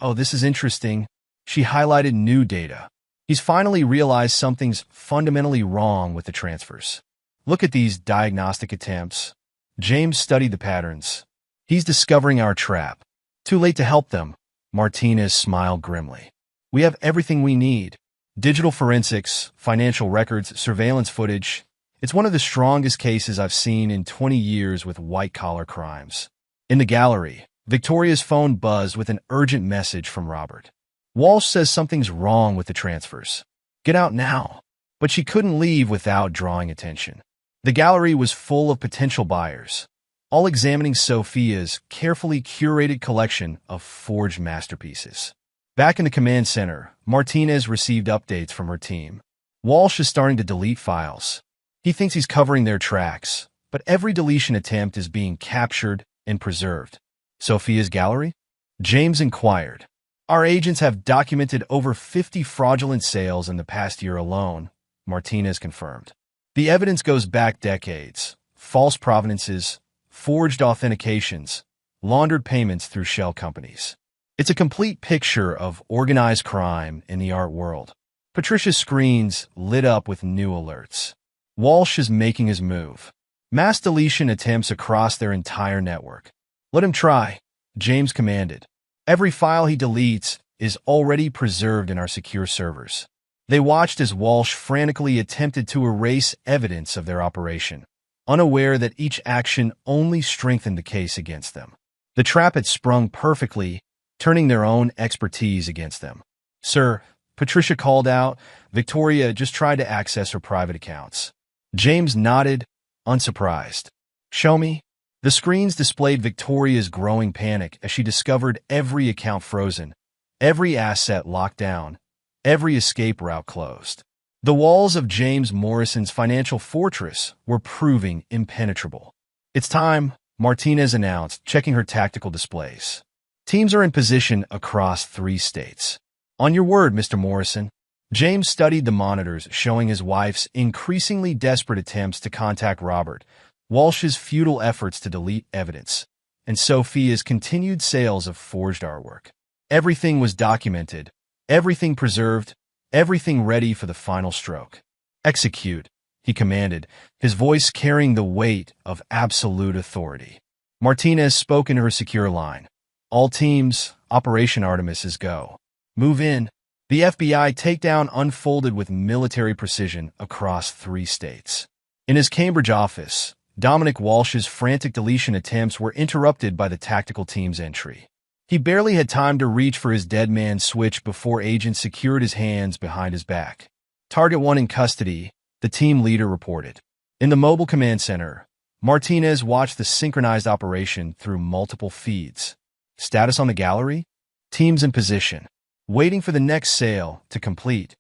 Oh, this is interesting. She highlighted new data. He's finally realized something's fundamentally wrong with the transfers. Look at these diagnostic attempts. James studied the patterns. He's discovering our trap. Too late to help them, Martinez smiled grimly. We have everything we need. Digital forensics, financial records, surveillance footage. It's one of the strongest cases I've seen in 20 years with white-collar crimes. In the gallery, Victoria's phone buzzed with an urgent message from Robert. Walsh says something's wrong with the transfers. Get out now. But she couldn't leave without drawing attention. The gallery was full of potential buyers, all examining Sophia's carefully curated collection of forged masterpieces. Back in the command center, Martinez received updates from her team. Walsh is starting to delete files. He thinks he's covering their tracks, but every deletion attempt is being captured and preserved. Sophia's gallery? James inquired. Our agents have documented over 50 fraudulent sales in the past year alone, Martinez confirmed. The evidence goes back decades, false provenances, forged authentications, laundered payments through shell companies. It's a complete picture of organized crime in the art world. Patricia's screens lit up with new alerts. Walsh is making his move. Mass deletion attempts across their entire network. Let him try, James commanded. Every file he deletes is already preserved in our secure servers. They watched as Walsh frantically attempted to erase evidence of their operation, unaware that each action only strengthened the case against them. The trap had sprung perfectly, turning their own expertise against them. Sir, Patricia called out, Victoria just tried to access her private accounts. James nodded, unsurprised. Show me. The screens displayed Victoria's growing panic as she discovered every account frozen, every asset locked down, every escape route closed. The walls of James Morrison's financial fortress were proving impenetrable. It's time, Martinez announced, checking her tactical displays. Teams are in position across 3 states. On your word, Mr. Morrison. James studied the monitors showing his wife's increasingly desperate attempts to contact Robert, Walsh's futile efforts to delete evidence, and Sophia's continued sales of forged artwork. Everything was documented, everything preserved, everything ready for the final stroke. Execute, he commanded, his voice carrying the weight of absolute authority. Martinez spoke into her secure line. All teams, Operation Artemis is go. Move in. The FBI takedown unfolded with military precision across 3 states. In his Cambridge office, Dominic Walsh's frantic deletion attempts were interrupted by the tactical team's entry. He barely had time to reach for his dead man switch before agents secured his hands behind his back. Target 1 in custody, the team leader reported. In the mobile command center, Martinez watched the synchronized operation through multiple feeds. Status on the gallery? Teams in position, waiting for the next sale to complete.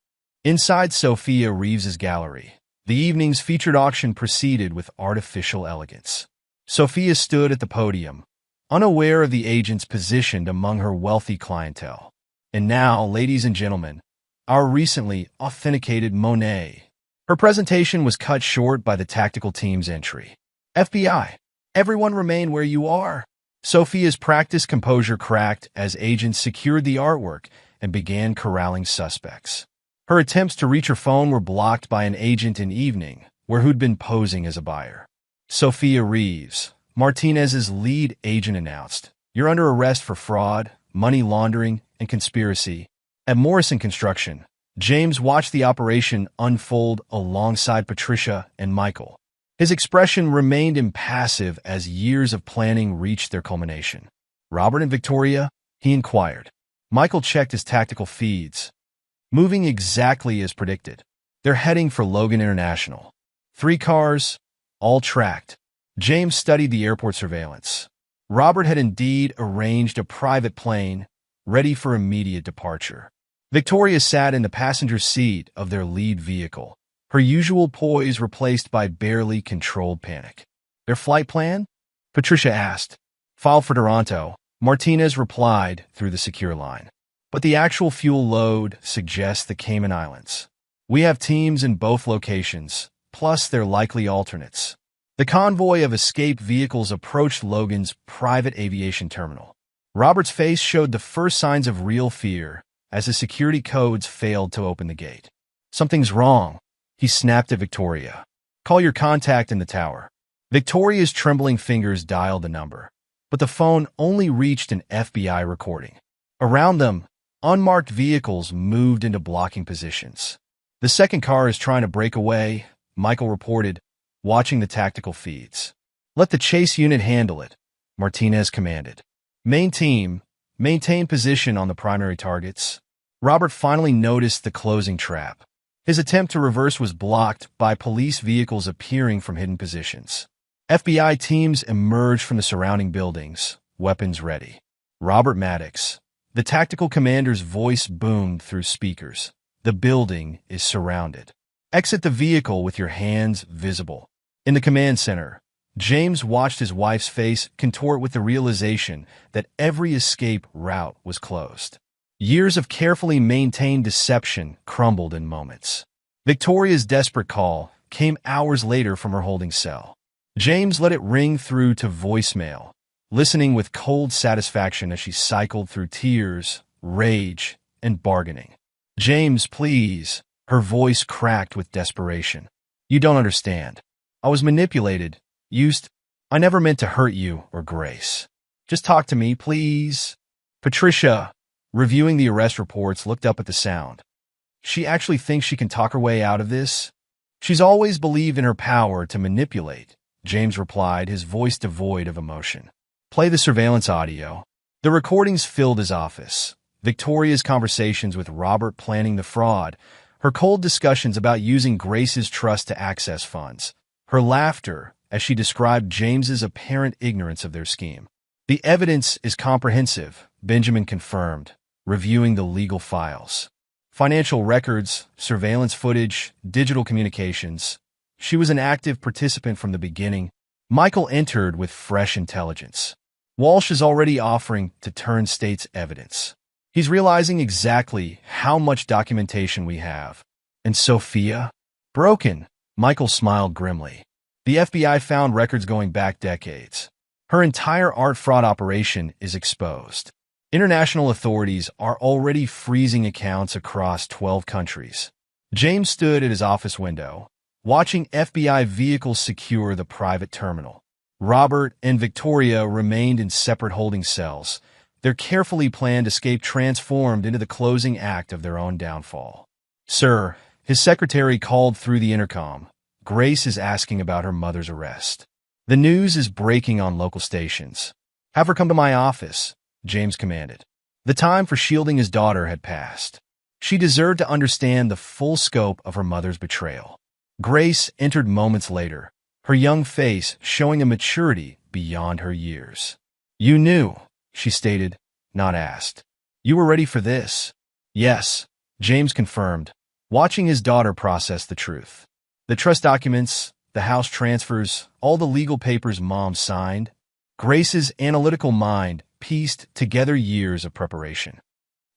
Inside Sophia Reeves's gallery, the evening's featured auction proceeded with artificial elegance. Sophia stood at the podium, unaware of the agents positioned among her wealthy clientele. And now, ladies and gentlemen, our recently authenticated Monet. Her presentation was cut short by the tactical team's entry. FBI, everyone remain where you are. Sophia's practiced composure cracked as agents secured the artwork and began corralling suspects. Her attempts to reach her phone were blocked by an agent in evening, who'd been posing as a buyer. Sophia Reeves, Martinez's lead agent, announced, "You're under arrest for fraud, money laundering, and conspiracy." At Morrison Construction, James watched the operation unfold alongside Patricia and Michael. His expression remained impassive as years of planning reached their culmination. "Robert and Victoria?" he inquired. Michael checked his tactical feeds. Moving exactly as predicted. They're heading for Logan International. 3 cars, all tracked. James studied the airport surveillance. Robert had indeed arranged a private plane, ready for immediate departure. Victoria sat in the passenger seat of their lead vehicle, her usual poise replaced by barely controlled panic. "Their flight plan?" Patricia asked. "File for Toronto," Martinez replied through the secure line. "But the actual fuel load suggests the Cayman Islands. We have teams in both locations, plus their likely alternates." The convoy of escape vehicles approached Logan's private aviation terminal. Robert's face showed the first signs of real fear as the security codes failed to open the gate. "Something's wrong," he snapped at Victoria. "Call your contact in the tower." Victoria's trembling fingers dialed the number, but the phone only reached an FBI recording. Around them, unmarked vehicles moved into blocking positions. "The second car is trying to break away," Michael reported, watching the tactical feeds. "Let the chase unit handle it," Martinez commanded. "Main team, maintain position on the primary targets." Robert finally noticed the closing trap. His attempt to reverse was blocked by police vehicles appearing from hidden positions. FBI teams emerged from the surrounding buildings, weapons ready. "Robert Maddox," the tactical commander's voice boomed through speakers. "The building is surrounded. Exit the vehicle with your hands visible." In the command center, James watched his wife's face contort with the realization that every escape route was closed. Years of carefully maintained deception crumbled in moments. Victoria's desperate call came hours later from her holding cell. James let it ring through to voicemail, listening with cold satisfaction as she cycled through tears, rage, and bargaining. "James, please." Her voice cracked with desperation. "You don't understand. I was manipulated, used. I never meant to hurt you or Grace. Just talk to me, please." Patricia, reviewing the arrest reports, looked up at the sound. She actually thinks she can talk her way out of this? She's always believed in her power to manipulate, James replied, his voice devoid of emotion. Play the surveillance audio. The recordings filled his office. Victoria's conversations with Robert planning the fraud, her cold discussions about using Grace's trust to access funds, her laughter as she described James's apparent ignorance of their scheme. "The evidence is comprehensive," Benjamin confirmed, reviewing the legal files. Financial records, surveillance footage, digital communications. She was an active participant from the beginning. Michael entered with fresh intelligence. Walsh is already offering to turn state's evidence. He's realizing exactly how much documentation we have. And Sophia? Broken. Michael smiled grimly. The FBI found records going back decades. Her entire art fraud operation is exposed. International authorities are already freezing accounts across 12 countries. James stood at his office window, watching FBI vehicles secure the private terminal. Robert and Victoria remained in separate holding cells, their carefully planned escape transformed into the closing act of their own downfall. "Sir," his secretary called through the intercom, "Grace is asking about her mother's arrest. The news is breaking on local stations. Have her come to my office," James commanded. The time for shielding his daughter had passed. She deserved to understand the full scope of her mother's betrayal. Grace entered moments later, her young face showing a maturity beyond her years. "You knew," she stated, not asked. "You were ready for this?" "Yes," James confirmed, watching his daughter process the truth. The trust documents, the house transfers, all the legal papers Mom signed. Grace's analytical mind pieced together years of preparation.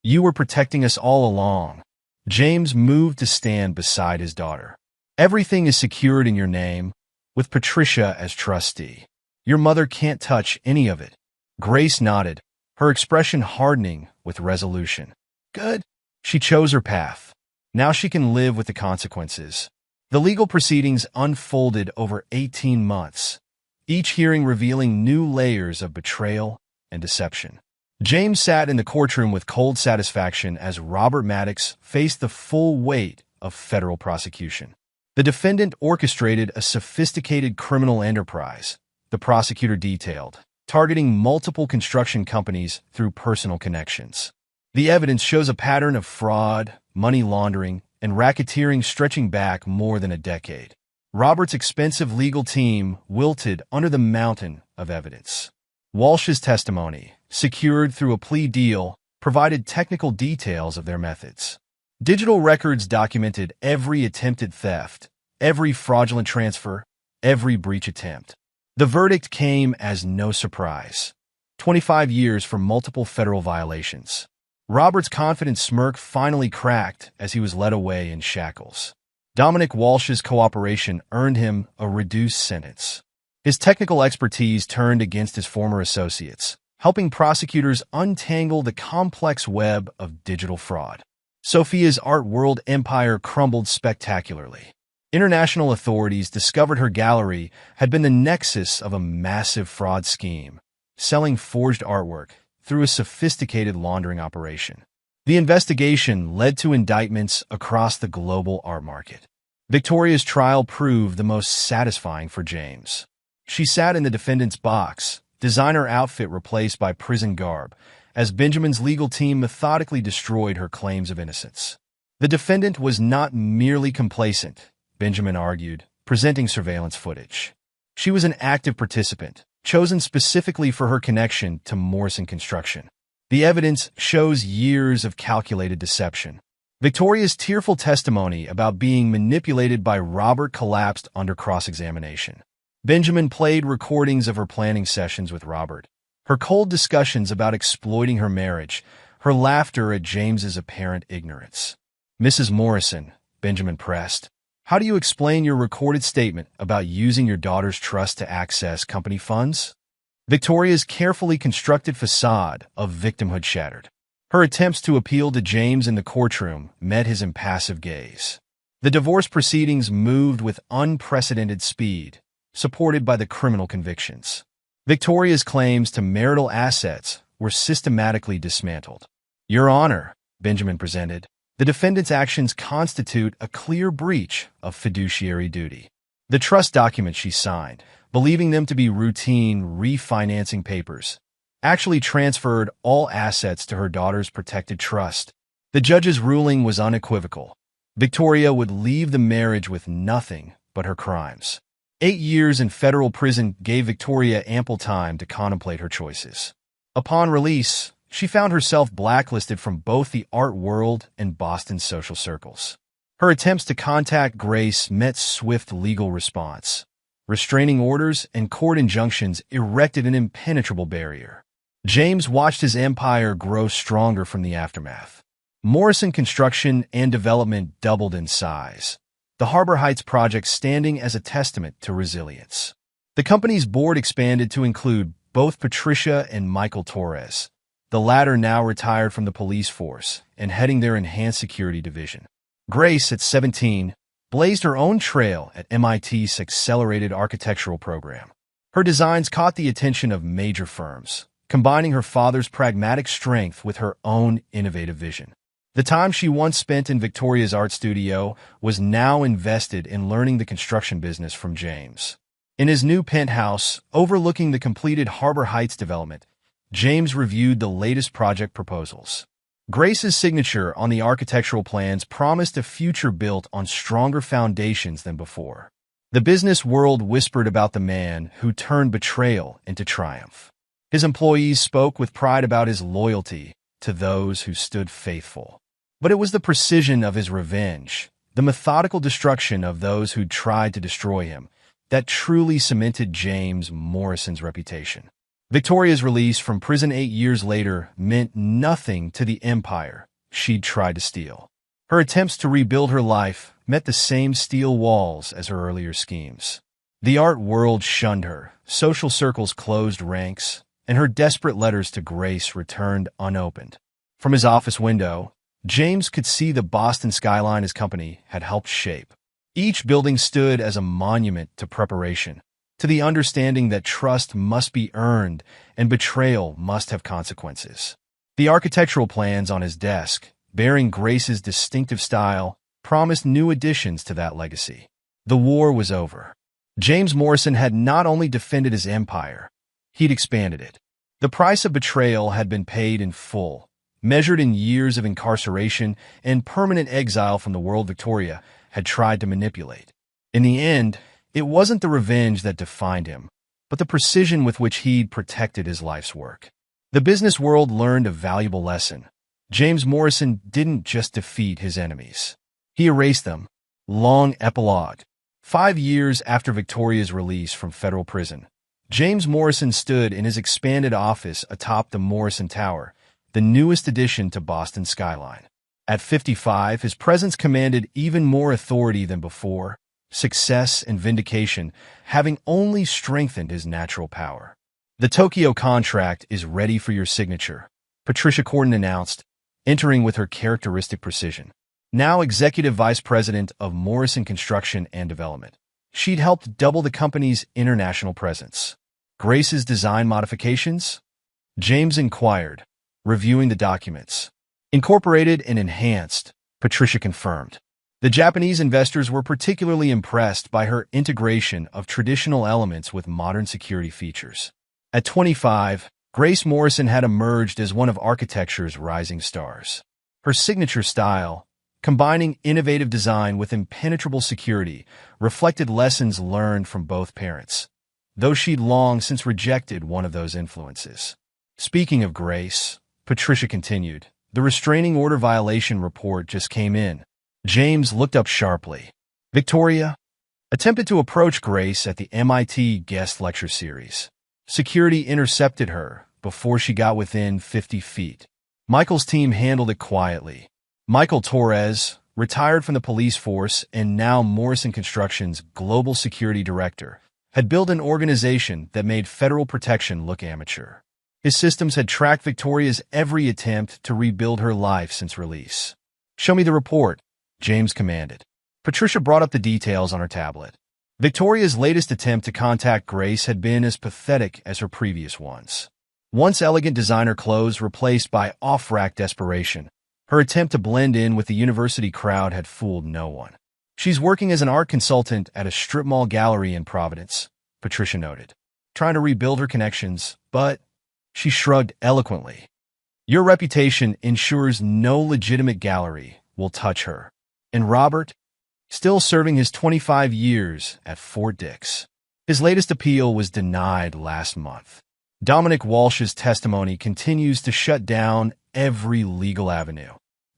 "You were protecting us all along." James moved to stand beside his daughter. "Everything is secured in your name, with Patricia as trustee. Your mother can't touch any of it." Grace nodded, her expression hardening with resolution. "Good." She chose her path. Now she can live with the consequences. The legal proceedings unfolded over 18 months, each hearing revealing new layers of betrayal and deception. James sat in the courtroom with cold satisfaction as Robert Maddox faced the full weight of federal prosecution. The defendant orchestrated a sophisticated criminal enterprise, the prosecutor detailed, targeting multiple construction companies through personal connections. The evidence shows a pattern of fraud, money laundering, and racketeering stretching back more than a decade. Robert's expensive legal team wilted under the mountain of evidence. Walsh's testimony, secured through a plea deal, provided technical details of their methods. Digital records documented every attempted theft, every fraudulent transfer, every breach attempt. The verdict came as no surprise. 25 years for multiple federal violations. Robert's confident smirk finally cracked as he was led away in shackles. Dominic Walsh's cooperation earned him a reduced sentence. His technical expertise turned against his former associates, helping prosecutors untangle the complex web of digital fraud. Sophia's art world empire crumbled spectacularly. International authorities discovered her gallery had been the nexus of a massive fraud scheme, selling forged artwork through a sophisticated laundering operation. The investigation led to indictments across the global art market. Victoria's trial proved the most satisfying for James. She sat in the defendant's box, designer outfit replaced by prison garb, as Benjamin's legal team methodically destroyed her claims of innocence. The defendant was not merely complacent, Benjamin argued, presenting surveillance footage. She was an active participant, chosen specifically for her connection to Morrison Construction. The evidence shows years of calculated deception. Victoria's tearful testimony about being manipulated by Robert collapsed under cross-examination. Benjamin played recordings of her planning sessions with Robert, her cold discussions about exploiting her marriage, her laughter at James's apparent ignorance. "Mrs. Morrison," Benjamin pressed, How do you explain your recorded statement about using your daughter's trust to access company funds? Victoria's carefully constructed facade of victimhood shattered. Her attempts to appeal to James in the courtroom met his impassive gaze. The divorce proceedings moved with unprecedented speed, supported by the criminal convictions. Victoria's claims to marital assets were systematically dismantled. Your Honor, Benjamin presented, the defendant's actions constitute a clear breach of fiduciary duty. The trust documents she signed, believing them to be routine refinancing papers, actually transferred all assets to her daughter's protected trust. The judge's ruling was unequivocal. Victoria would leave the marriage with nothing but her crimes. 8 years in federal prison gave Victoria ample time to contemplate her choices. Upon release, she found herself blacklisted from both the art world and Boston's social circles. Her attempts to contact Grace met swift legal response. Restraining orders and court injunctions erected an impenetrable barrier. James watched his empire grow stronger from the aftermath. Morrison Construction and Development doubled in size, the Harbor Heights project standing as a testament to resilience. The company's board expanded to include both Patricia and Michael Torres, the latter now retired from the police force and heading their enhanced security division. Grace, at 17, blazed her own trail at MIT's accelerated architectural program. Her designs caught the attention of major firms, combining her father's pragmatic strength with her own innovative vision. The time she once spent in Victoria's art studio was now invested in learning the construction business from James. In his new penthouse, overlooking the completed Harbor Heights development, James reviewed the latest project proposals. Grace's signature on the architectural plans promised a future built on stronger foundations than before. The business world whispered about the man who turned betrayal into triumph. His employees spoke with pride about his loyalty to those who stood faithful. But it was the precision of his revenge, the methodical destruction of those who tried to destroy him, that truly cemented James Morrison's reputation. Victoria's release from prison 8 years later meant nothing to the empire she'd tried to steal. Her attempts to rebuild her life met the same steel walls as her earlier schemes. The art world shunned her, social circles closed ranks, and her desperate letters to Grace returned unopened. From his office window, James could see the Boston skyline his company had helped shape. Each building stood as a monument to preparation, to the understanding that trust must be earned and betrayal must have consequences. The architectural plans on his desk, bearing Grace's distinctive style, promised new additions to that legacy. The war was over. James Morrison had not only defended his empire, he'd expanded it. The price of betrayal had been paid in full, measured in years of incarceration and permanent exile from the world Victoria had tried to manipulate. In the end, it wasn't the revenge that defined him, but the precision with which he'd protected his life's work. The business world learned a valuable lesson. James Morrison didn't just defeat his enemies. He erased them. Long epilogue. 5 years after Victoria's release from federal prison, James Morrison stood in his expanded office atop the Morrison Tower, the newest addition to Boston's skyline. At 55, his presence commanded even more authority than before, success and vindication having only strengthened his natural power. The Tokyo contract is ready for your signature, Patricia Corden announced, entering with her characteristic precision. Now executive vice president of Morrison Construction and Development, she'd helped double the company's international presence. Grace's design modifications? James inquired, reviewing the documents. Incorporated and enhanced, Patricia confirmed. The Japanese investors were particularly impressed by her integration of traditional elements with modern security features. At 25, Grace Morrison had emerged as one of architecture's rising stars. Her signature style, combining innovative design with impenetrable security, reflected lessons learned from both parents, though she'd long since rejected one of those influences. Speaking of Grace, Patricia continued, the restraining order violation report just came in. James looked up sharply. Victoria attempted to approach Grace at the MIT guest lecture series. Security intercepted her before she got within 50 feet. Michael's team handled it quietly. Michael Torres, retired from the police force and now Morrison Construction's global security director, had built an organization that made federal protection look amateur. His systems had tracked Victoria's every attempt to rebuild her life since release. "Show me the report," James commanded. Patricia brought up the details on her tablet. Victoria's latest attempt to contact Grace had been as pathetic as her previous ones. Once elegant designer clothes replaced by off-rack desperation, her attempt to blend in with the university crowd had fooled no one. "She's working as an art consultant at a strip mall gallery in Providence," Patricia noted, "trying to rebuild her connections, but..." She shrugged eloquently. "Your reputation ensures no legitimate gallery will touch her." And Robert, still serving his 25 years at Fort Dix. His latest appeal was denied last month. Dominic Walsh's testimony continues to shut down every legal avenue.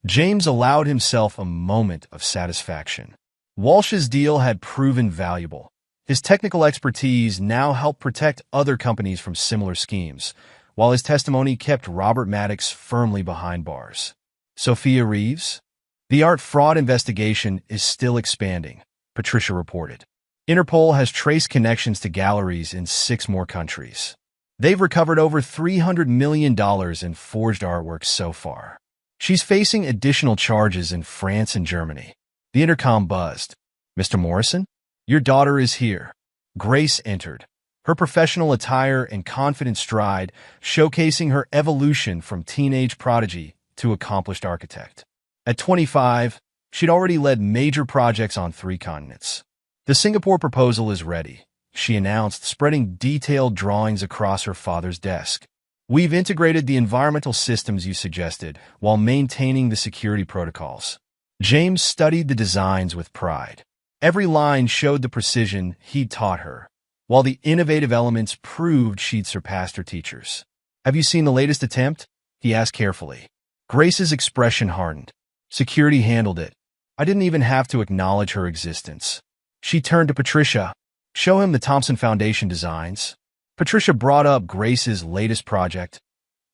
James allowed himself a moment of satisfaction. Walsh's deal had proven valuable. His technical expertise now helped protect other companies from similar schemes, while his testimony kept Robert Maddox firmly behind bars. Sophia Reeves? "The art fraud investigation is still expanding," Patricia reported. Interpol has traced connections to galleries in 6 more countries. They've recovered over $300 million in forged artwork so far. She's facing additional charges in France and Germany. The intercom buzzed. "Mr. Morrison? Your daughter is here." Grace entered, her professional attire and confident stride showcasing her evolution from teenage prodigy to accomplished architect. At 25, she'd already led major projects on 3 continents. "The Singapore proposal is ready," she announced, spreading detailed drawings across her father's desk. "We've integrated the environmental systems you suggested while maintaining the security protocols." James studied the designs with pride. Every line showed the precision he'd taught her, while the innovative elements proved she'd surpassed her teachers. "Have you seen the latest attempt?" he asked carefully. Grace's expression hardened. "Security handled it. I didn't even have to acknowledge her existence." She turned to Patricia. "Show him the Thompson Foundation designs." Patricia brought up Grace's latest project,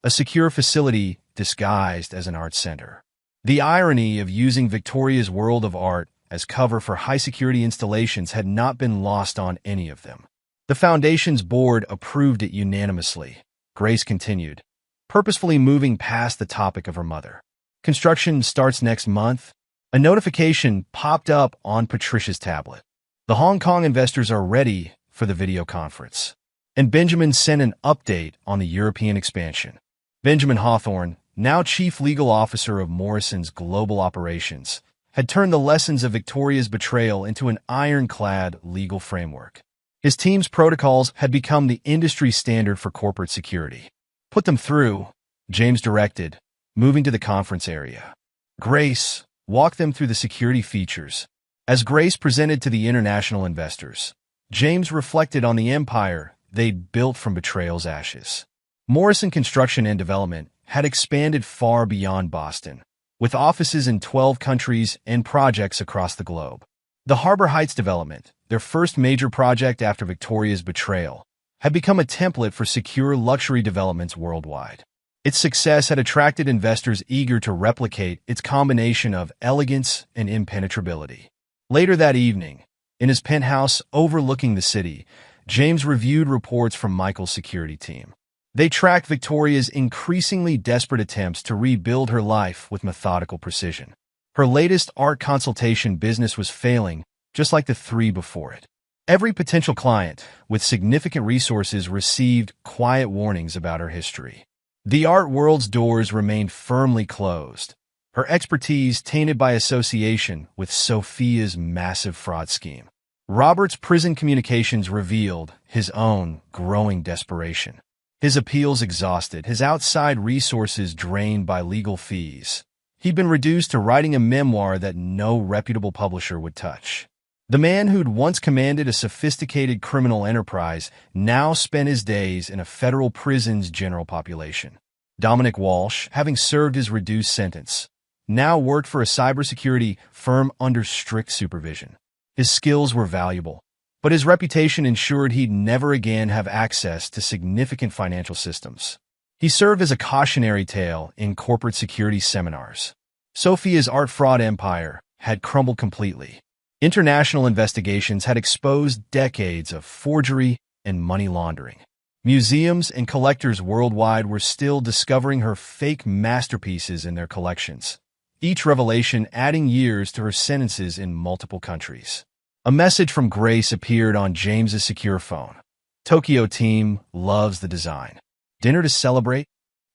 a secure facility disguised as an art center. The irony of using Victoria's world of art as cover for high-security installations had not been lost on any of them. "The Foundation's board approved it unanimously," Grace continued, purposefully moving past the topic of her mother. "Construction starts next month." A notification popped up on Patricia's tablet. The Hong Kong investors are ready for the video conference. And Benjamin sent an update on the European expansion. Benjamin Hawthorne, now Chief Legal Officer of Morrison's Global Operations, had turned the lessons of Victoria's Betrayal into an ironclad legal framework. His team's protocols had become the industry standard for corporate security. "Put them through," James directed, moving to the conference area. Grace walked them through the security features. As Grace presented to the international investors, James reflected on the empire they'd built from Betrayal's ashes. Morrison Construction and Development had expanded far beyond Boston, with offices in 12 countries and projects across the globe. The Harbor Heights development, their first major project after Victoria's Betrayal, had become a template for secure luxury developments worldwide. Its success had attracted investors eager to replicate its combination of elegance and impenetrability. Later that evening, in his penthouse overlooking the city, James reviewed reports from Michael's security team. They tracked Victoria's increasingly desperate attempts to rebuild her life with methodical precision. Her latest art consultation business was failing, just like the 3 before it. Every potential client with significant resources received quiet warnings about her history. The art world's doors remained firmly closed, her expertise tainted by association with Sophia's massive fraud scheme. Robert's prison communications revealed his own growing desperation. His appeals exhausted, his outside resources drained by legal fees. He'd been reduced to writing a memoir that no reputable publisher would touch. The man who'd once commanded a sophisticated criminal enterprise now spent his days in a federal prison's general population. Dominic Walsh, having served his reduced sentence, now worked for a cybersecurity firm under strict supervision. His skills were valuable, but his reputation ensured he'd never again have access to significant financial systems. He served as a cautionary tale in corporate security seminars. Sophia's art fraud empire had crumbled completely. International investigations had exposed decades of forgery and money laundering. Museums and collectors worldwide were still discovering her fake masterpieces in their collections, each revelation adding years to her sentences in multiple countries. A message from Grace appeared on James's secure phone. Tokyo team loves the design. Dinner to celebrate?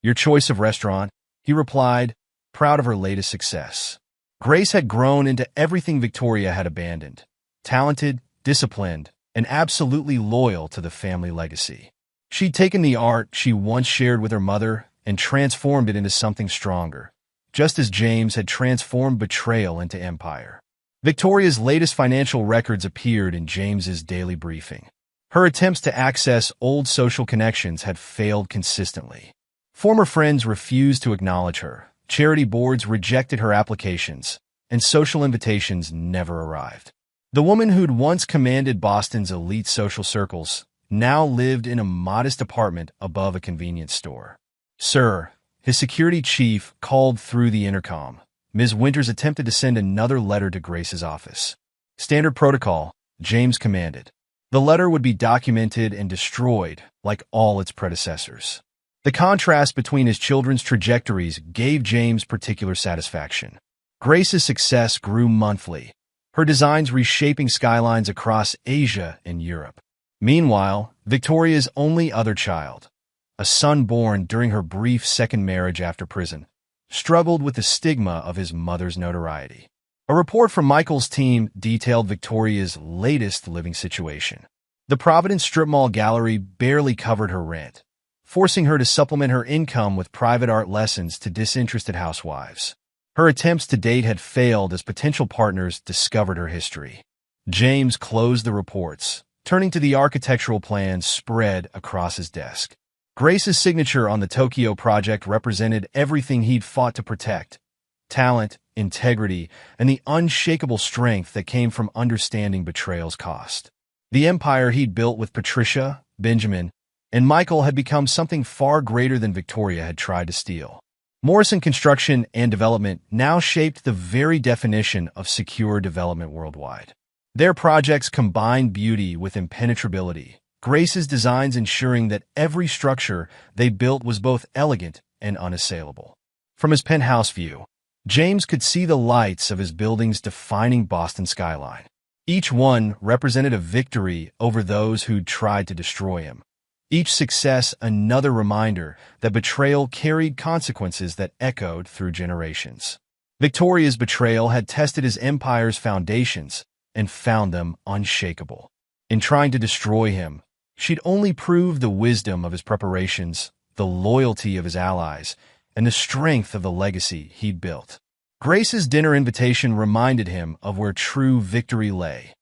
Your choice of restaurant? He replied, proud of her latest success. Grace had grown into everything Victoria had abandoned. Talented, disciplined, and absolutely loyal to the family legacy. She'd taken the art she once shared with her mother and transformed it into something stronger, just as James had transformed Betrayal into empire. Victoria's latest financial records appeared in James's daily briefing. Her attempts to access old social connections had failed consistently. Former friends refused to acknowledge her, charity boards rejected her applications, and social invitations never arrived. The woman who'd once commanded Boston's elite social circles now lived in a modest apartment above a convenience store. Sir, his security chief called through the intercom. Ms. Winters attempted to send another letter to Grace's office. Standard protocol, James commanded. The letter would be documented and destroyed like all its predecessors. The contrast between his children's trajectories gave James particular satisfaction. Grace's success grew monthly, her designs reshaping skylines across Asia and Europe. Meanwhile, Victoria's only other child, a son born during her brief second marriage after prison, struggled with the stigma of his mother's notoriety. A report from Michael's team detailed Victoria's latest living situation. The Providence Strip Mall gallery barely covered her rent, forcing her to supplement her income with private art lessons to disinterested housewives. Her attempts to date had failed as potential partners discovered her history. James closed the reports, turning to the architectural plans spread across his desk. Grace's signature on the Tokyo project represented everything he'd fought to protect: talent, integrity, and the unshakable strength that came from understanding Betrayal's cost. The empire he'd built with Patricia, Benjamin, and Michael had become something far greater than Victoria had tried to steal. Morrison Construction and Development now shaped the very definition of secure development worldwide. Their projects combined beauty with impenetrability, Grace's designs ensuring that every structure they built was both elegant and unassailable. From his penthouse view, James could see the lights of his buildings defining Boston's skyline. Each one represented a victory over those who'd tried to destroy him. Each success another reminder that betrayal carried consequences that echoed through generations. Victoria's betrayal had tested his empire's foundations and found them unshakable. In trying to destroy him, she'd only proved the wisdom of his preparations, the loyalty of his allies, and the strength of the legacy he'd built. Grace's dinner invitation reminded him of where true victory lay,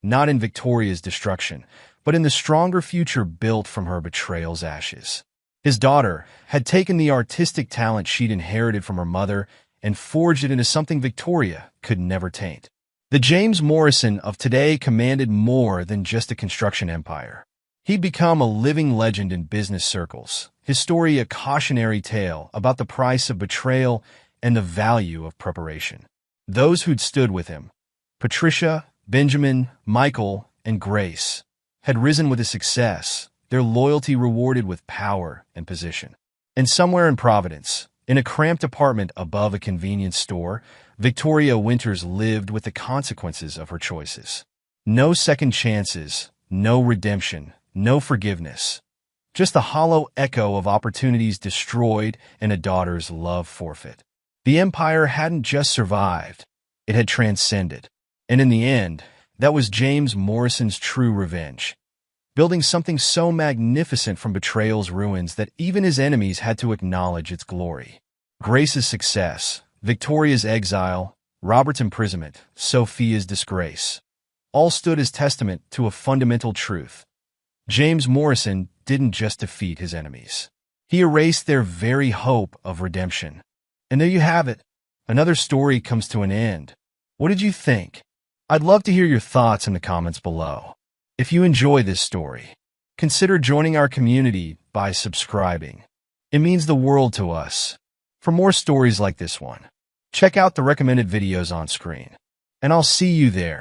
not in Victoria's destruction, but in the stronger future built from her betrayal's ashes. His daughter had taken the artistic talent she'd inherited from her mother and forged it into something Victoria could never taint. The James Morrison of today commanded more than just a construction empire. He'd become a living legend in business circles, his story a cautionary tale about the price of betrayal and the value of preparation. Those who'd stood with him, Patricia, Benjamin, Michael, and Grace, had risen with his success, their loyalty rewarded with power and position. And somewhere in Providence, in a cramped apartment above a convenience store, Victoria Winters lived with the consequences of her choices. No second chances, no redemption, no forgiveness. Just the hollow echo of opportunities destroyed and a daughter's love forfeit. The empire hadn't just survived, it had transcended. And in the end, that was James Morrison's true revenge. Building something so magnificent from betrayal's ruins that even his enemies had to acknowledge its glory. Grace's success, Victoria's exile, Robert's imprisonment, Sophia's disgrace, all stood as testament to a fundamental truth. James Morrison didn't just defeat his enemies. He erased their very hope of redemption. And there you have it. Another story comes to an end. What did you think? I'd love to hear your thoughts in the comments below. If you enjoy this story, consider joining our community by subscribing. It means the world to us. For more stories like this one, check out the recommended videos on screen. and I'll see you there.